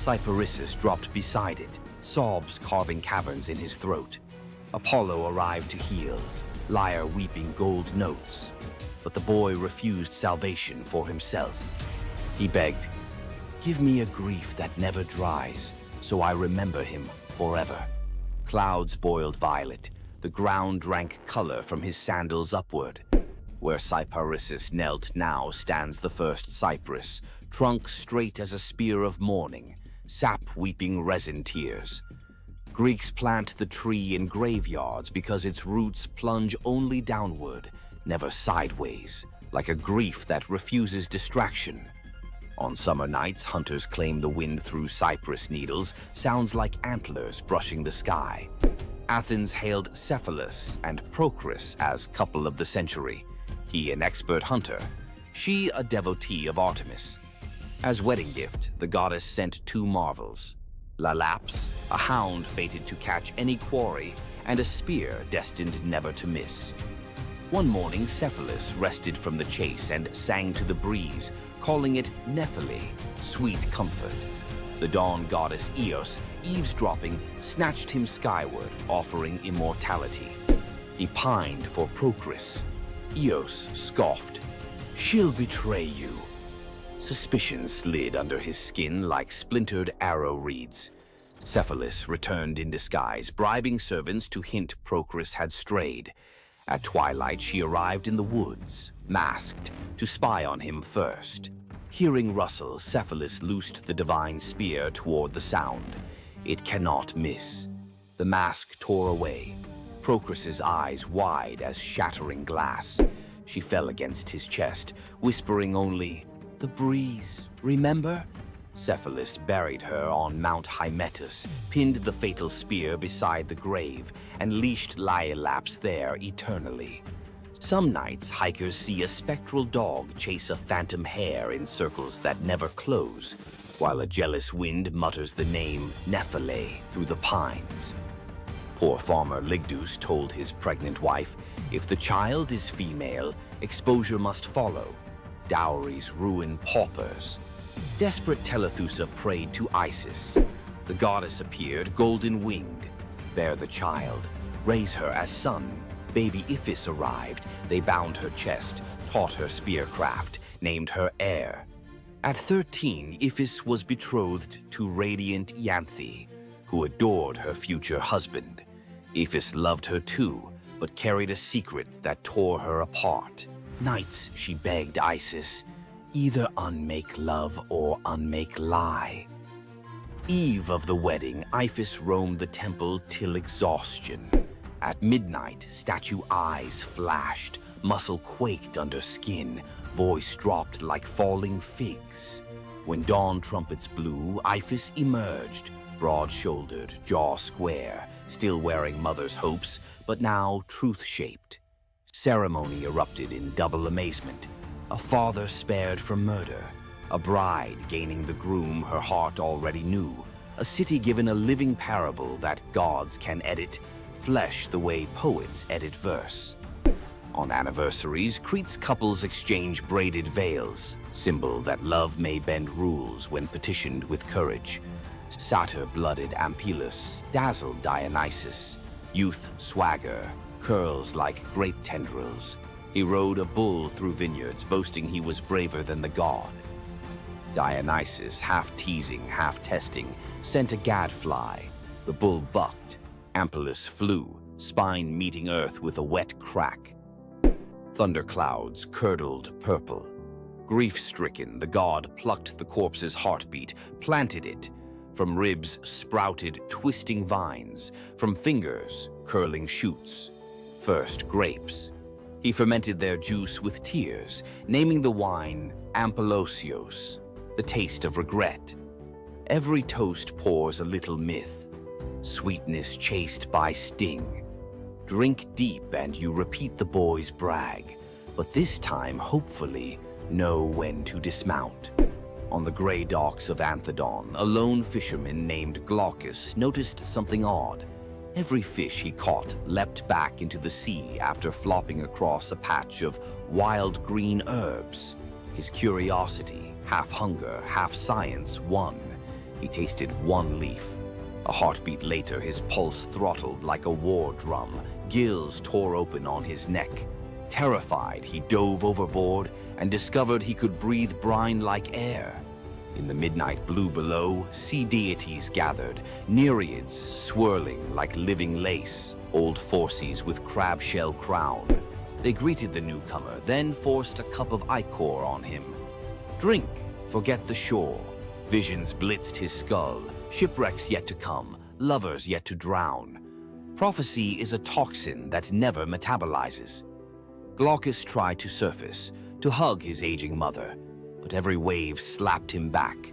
Cyparissus dropped beside it, sobs carving caverns in his throat. Apollo arrived to heal, lyre weeping gold notes. But the boy refused salvation for himself. He begged, "Give me a grief that never dries, so I remember him forever." Clouds boiled violet, the ground drank color from his sandals upward. Where Cyparissus knelt now stands the first cypress, trunk straight as a spear of mourning, sap weeping resin tears. Greeks plant the tree in graveyards because its roots plunge only downward, never sideways, like a grief that refuses distraction. On summer nights, hunters claim the wind through cypress needles sounds like antlers brushing the sky. Athens hailed Cephalus and Procris as couple of the century. He an expert hunter, she a devotee of Artemis. As wedding gift, the goddess sent two marvels: Lalaps, a hound fated to catch any quarry, and a spear destined never to miss. One morning, Cephalus rested from the chase and sang to the breeze, calling it Nephele, sweet comfort. The dawn goddess Eos, eavesdropping, snatched him skyward, offering immortality. He pined for Procris. Eos scoffed, "She'll betray you." Suspicion slid under his skin like splintered arrow reeds. Cephalus returned in disguise, bribing servants to hint Procris had strayed. At twilight, she arrived in the woods, masked, to spy on him first. Hearing rustle, Cephalus loosed the divine spear toward the sound. It cannot miss. The mask tore away, Procris's eyes wide as shattering glass. She fell against his chest, whispering only, "The breeze, remember?" Cephalus buried her on Mount Hymettus, pinned the fatal spear beside the grave, and leashed Laiolaps there eternally. Some nights, hikers see a spectral dog chase a phantom hare in circles that never close, while a jealous wind mutters the name Nephele through the pines. Poor farmer Ligdus told his pregnant wife, if the child is female, exposure must follow. Dowries ruin paupers. Desperate Telethusa prayed to Isis. The goddess appeared, golden-winged. Bear the child, raise her as son. Baby Iphis arrived. They bound her chest, taught her spearcraft, named her heir. At 13, Iphis was betrothed to radiant Ianthe, who adored her future husband. Iphis loved her too, but carried a secret that tore her apart. Nights she begged Isis, either unmake love or unmake lie. Eve of the wedding, Iphis roamed the temple till exhaustion. At midnight, statue eyes flashed, muscle quaked under skin, voice dropped like falling figs. When dawn trumpets blew, Iphis emerged, broad-shouldered, jaw square, still wearing mother's hopes, but now truth-shaped. Ceremony erupted in double amazement. A father spared from murder, a bride gaining the groom her heart already knew, a city given a living parable that gods can edit, flesh the way poets edit verse. On anniversaries, Crete's couples exchange braided veils, symbol that love may bend rules when petitioned with courage. Satyr-blooded Ampelus dazzled Dionysus. Youth swagger, curls like grape tendrils. He rode a bull through vineyards, boasting he was braver than the god. Dionysus, half teasing, half testing, sent a gadfly. The bull bucked. Ampelus flew, spine meeting earth with a wet crack. Thunderclouds curdled purple. Grief-stricken, the god plucked the corpse's heartbeat, planted it. From ribs sprouted twisting vines, from fingers curling shoots. First grapes. He fermented their juice with tears, naming the wine Ampelosios, the taste of regret. Every toast pours a little myth, sweetness chased by sting. Drink deep and you repeat the boy's brag, but this time, hopefully, know when to dismount. On the gray docks of Anthedon, a lone fisherman named Glaucus noticed something odd. Every fish he caught leapt back into the sea after flopping across a patch of wild green herbs. His curiosity, half hunger, half science, won. He tasted one leaf. A heartbeat later, his pulse throttled like a war drum. Gills tore open on his neck. Terrified, he dove overboard and discovered he could breathe brine like air. In the midnight blue below, sea deities gathered, nereids swirling like living lace, old Phorcys with crab shell crown. They greeted the newcomer, then forced a cup of ichor on him. Drink, forget the shore. Visions blitzed his skull, shipwrecks yet to come, lovers yet to drown. Prophecy is a toxin that never metabolizes. Glaucus tried to surface, to hug his aging mother, but every wave slapped him back.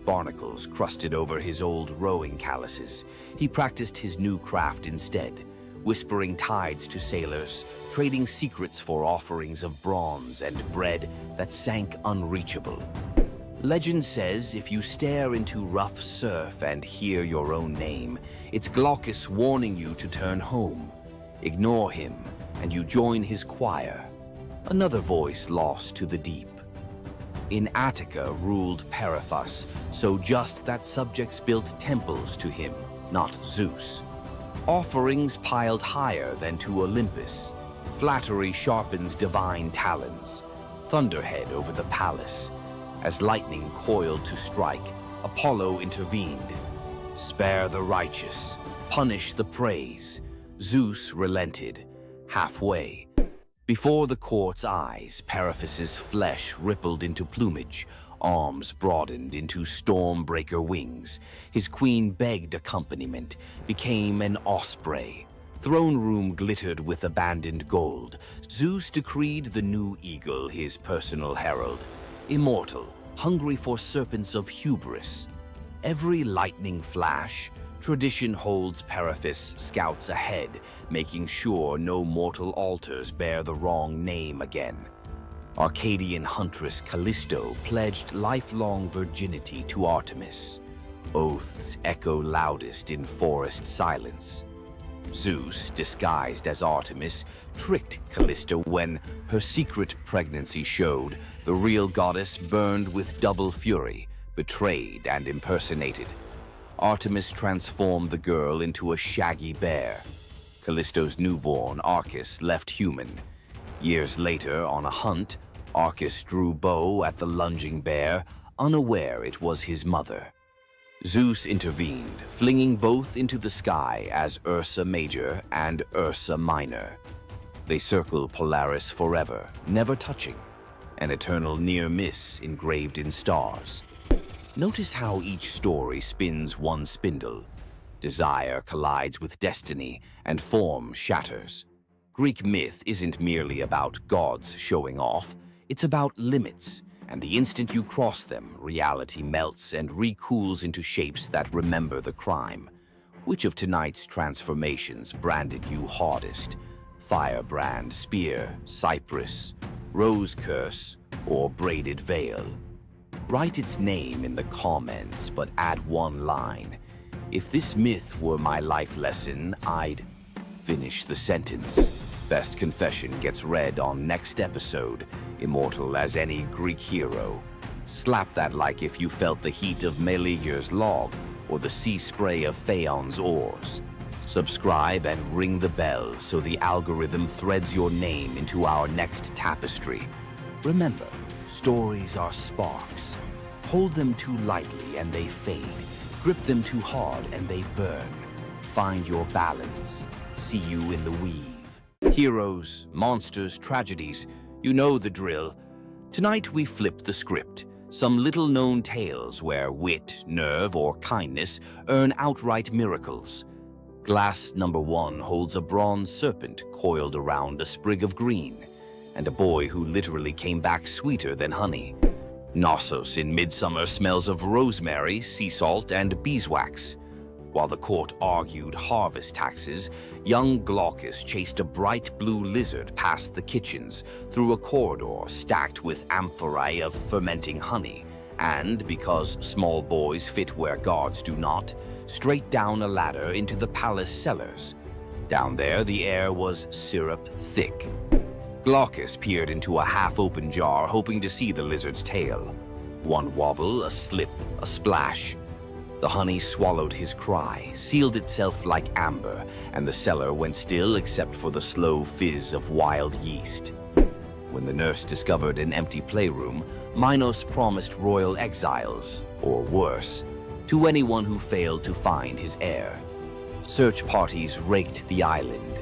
Barnacles crusted over his old rowing calluses. He practiced his new craft instead, whispering tides to sailors, trading secrets for offerings of bronze and bread that sank unreachable. Legend says if you stare into rough surf and hear your own name, it's Glaucus warning you to turn home. Ignore him, and you join his choir. Another voice lost to the deep. In Attica ruled Periphas, so just that subjects built temples to him, not Zeus. Offerings piled higher than to Olympus. Flattery sharpens divine talons. Thunderhead over the palace. As lightning coiled to strike, Apollo intervened. Spare the righteous, punish the praise. Zeus relented, halfway. Before the court's eyes, Periphas's flesh rippled into plumage, arms broadened into storm-breaker wings. His queen begged accompaniment, became an osprey. Throne room glittered with abandoned gold. Zeus decreed the new eagle his personal herald. Immortal, hungry for serpents of hubris. Every lightning flash, tradition holds Periphas scouts ahead, making sure no mortal altars bear the wrong name again. Arcadian huntress Callisto pledged lifelong virginity to Artemis. Oaths echo loudest in forest silence. Zeus, disguised as Artemis, tricked Callisto when her secret pregnancy showed. The real goddess burned with double fury, betrayed and impersonated. Artemis transformed the girl into a shaggy bear. Callisto's newborn, Arcus, left human. Years later, on a hunt, Arcus drew bow at the lunging bear, unaware it was his mother. Zeus intervened, flinging both into the sky as Ursa Major and Ursa Minor. They circle Polaris forever, never touching, an eternal near miss engraved in stars. Notice how each story spins one spindle. Desire collides with destiny, and form shatters. Greek myth isn't merely about gods showing off, it's about limits. And the instant you cross them, reality melts and recools into shapes that remember the crime. Which of tonight's transformations branded you hardest? Firebrand, spear, cypress, rose curse, or braided veil? Write its name in the comments, but add one line. If this myth were my life lesson, I'd finish the sentence. Best confession gets read on next episode. Immortal as any Greek hero. Slap that like if you felt the heat of Meleager's log or the sea spray of Phaon's oars. Subscribe and ring the bell so the algorithm threads your name into our next tapestry. Remember, stories are sparks. Hold them too lightly and they fade. Grip them too hard and they burn. Find your balance. See you in the weave. Heroes, monsters, tragedies, you know the drill. Tonight we flip the script. Some little-known tales where wit, nerve, or kindness earn outright miracles. Glass number 1 holds a bronze serpent coiled around a sprig of green, and a boy who literally came back sweeter than honey. Knossos in Midsummer smells of rosemary, sea salt, and beeswax. While the court argued harvest taxes, young Glaucus chased a bright blue lizard past the kitchens, through a corridor stacked with amphorae of fermenting honey, and, because small boys fit where gods do not, straight down a ladder into the palace cellars. Down there, the air was syrup thick. Glaucus peered into a half-open jar, hoping to see the lizard's tail. One wobble, a slip, a splash. The honey swallowed his cry, sealed itself like amber, and the cellar went still except for the slow fizz of wild yeast. When the nurse discovered an empty playroom, Minos promised royal exiles, or worse, to anyone who failed to find his heir. Search parties raked the island.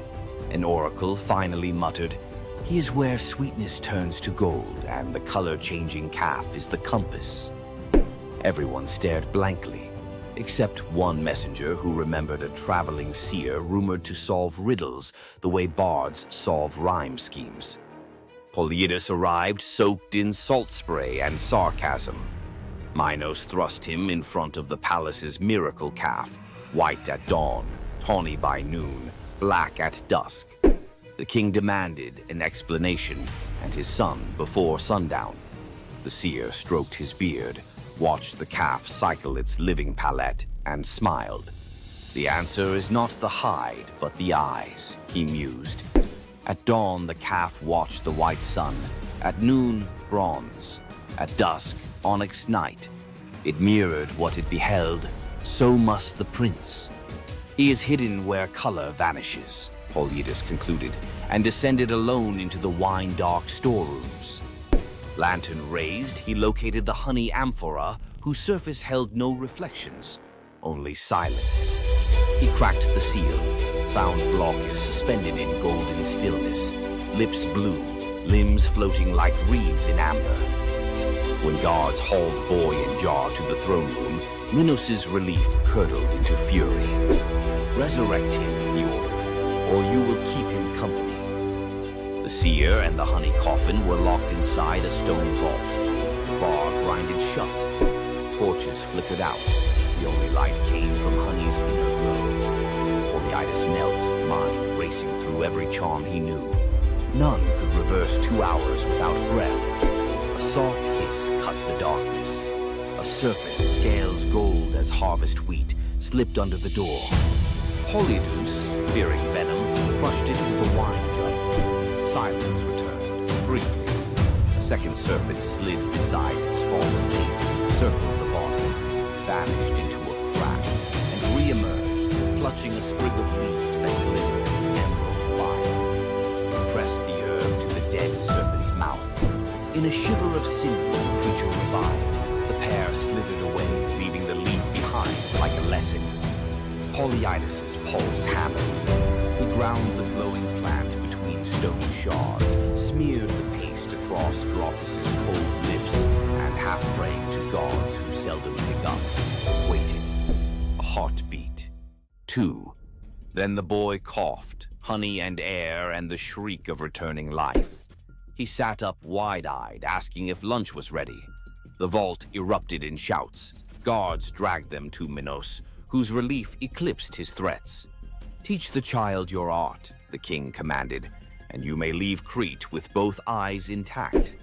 An oracle finally muttered, "He is where sweetness turns to gold, and the color-changing calf is the compass." Everyone stared blankly. except one messenger who remembered a traveling seer rumored to solve riddles the way bards solve rhyme schemes. Polyidus arrived soaked in salt spray and sarcasm. Minos thrust him in front of the palace's miracle calf, white at dawn, tawny by noon, black at dusk. The king demanded an explanation and his son before sundown. The seer stroked his beard, watched the calf cycle its living palette, and smiled. The answer is not the hide, but the eyes, he mused. At dawn, the calf watched the white sun. At noon, bronze. At dusk, onyx night. It mirrored what it beheld. So must the prince. He is hidden where color vanishes, Polyidus concluded, and descended alone into the wine-dark storerooms. Lantern raised, he located the honey amphora, whose surface held no reflections, only silence. He cracked the seal, found Glaucus suspended in golden stillness, lips blue, limbs floating like reeds in amber. When guards hauled boy and jar to the throne room, Minos's relief curdled into fury. Resurrect him, he ordered, or you will keep him company. The seer and the honey coffin were locked inside a stone vault. The bar grinded shut. Torches flickered out. The only light came from honey's inner glow. Polyidus knelt, mind racing through every charm he knew. None could reverse 2 hours without breath. A soft hiss cut the darkness. A serpent, scales gold as harvest wheat, slipped under the door. Polyidus, fearing venom, crushed it with a wine jug. Silence returned, briefly. A second serpent slid beside its fallen mate, circled the bottom, vanished into a crack, and re-emerged, clutching a sprig of leaves that glimmered in emerald fire. Pressed the herb to the dead serpent's mouth. In a shiver of sinew, the creature revived. The pair slithered away, leaving the leaf behind like a lesson. Polyidus's pulse hammered. He ground the glowing plant between stone shards, smeared the paste across Glaucus's cold lips, and half praying to gods who seldom pick up, waited. A heartbeat. 2. Then the boy coughed, honey and air and the shriek of returning life. He sat up wide-eyed, asking if lunch was ready. The vault erupted in shouts. Guards dragged them to Minos, whose relief eclipsed his threats. Teach the child your art, the king commanded, and you may leave Crete with both eyes intact.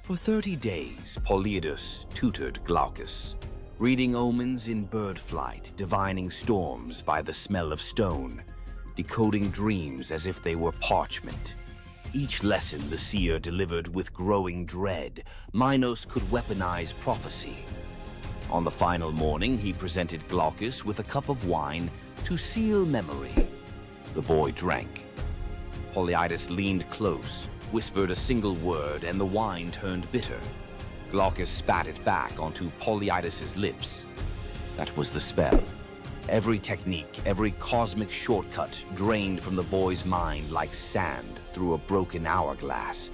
For 30 days, Polyidus tutored Glaucus, reading omens in bird flight, divining storms by the smell of stone, decoding dreams as if they were parchment. Each lesson the seer delivered with growing dread. Minos could weaponize prophecy. On the final morning, he presented Glaucus with a cup of wine to seal memory. The boy drank. Polyidus leaned close, whispered a single word, and the wine turned bitter. Glaucus spat it back onto Polyidus's lips. That was the spell. Every technique, every cosmic shortcut drained from the boy's mind like sand through a broken hourglass.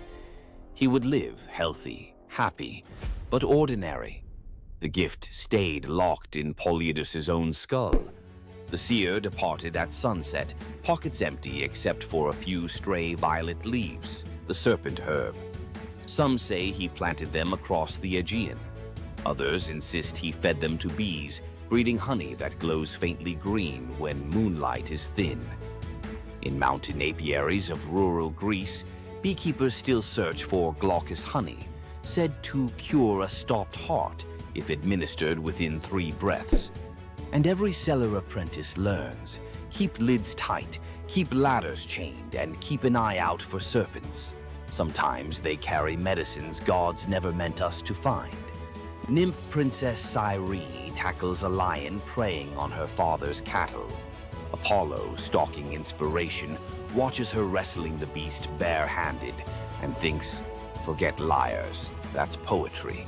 He would live healthy, happy, but ordinary. The gift stayed locked in Polyidus's own skull. The seer departed at sunset, pockets empty except for a few stray violet leaves, the serpent herb. Some say he planted them across the Aegean. Others insist he fed them to bees, breeding honey that glows faintly green when moonlight is thin. In mountain apiaries of rural Greece, beekeepers still search for glaucous honey, said to cure a stopped heart if administered within 3 breaths. And every cellar apprentice learns, keep lids tight, keep ladders chained, and keep an eye out for serpents. Sometimes they carry medicines gods never meant us to find. Nymph Princess Cyrene tackles a lion preying on her father's cattle. Apollo, stalking inspiration, watches her wrestling the beast bare-handed and thinks, forget liars, that's poetry.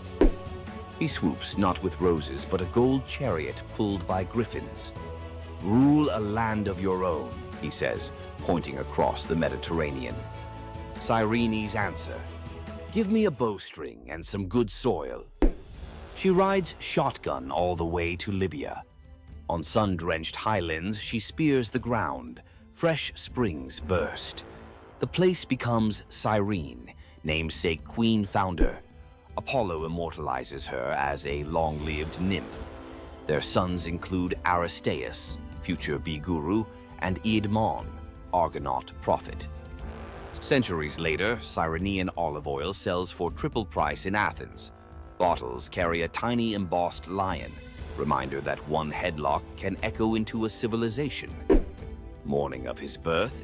He swoops not with roses, but a gold chariot pulled by griffins. Rule a land of your own, he says, pointing across the Mediterranean. Cyrene's answer, give me a bowstring and some good soil. She rides shotgun all the way to Libya. On sun-drenched highlands, she spears the ground. Fresh springs burst. The place becomes Cyrene, namesake queen founder. Apollo immortalizes her as a long-lived nymph. Their sons include Aristaeus, future bee-guru, and Eadmon, Argonaut prophet. Centuries later, Cyrenean olive oil sells for triple price in Athens. Bottles carry a tiny embossed lion, reminder that one headlock can echo into a civilization. Morning of his birth,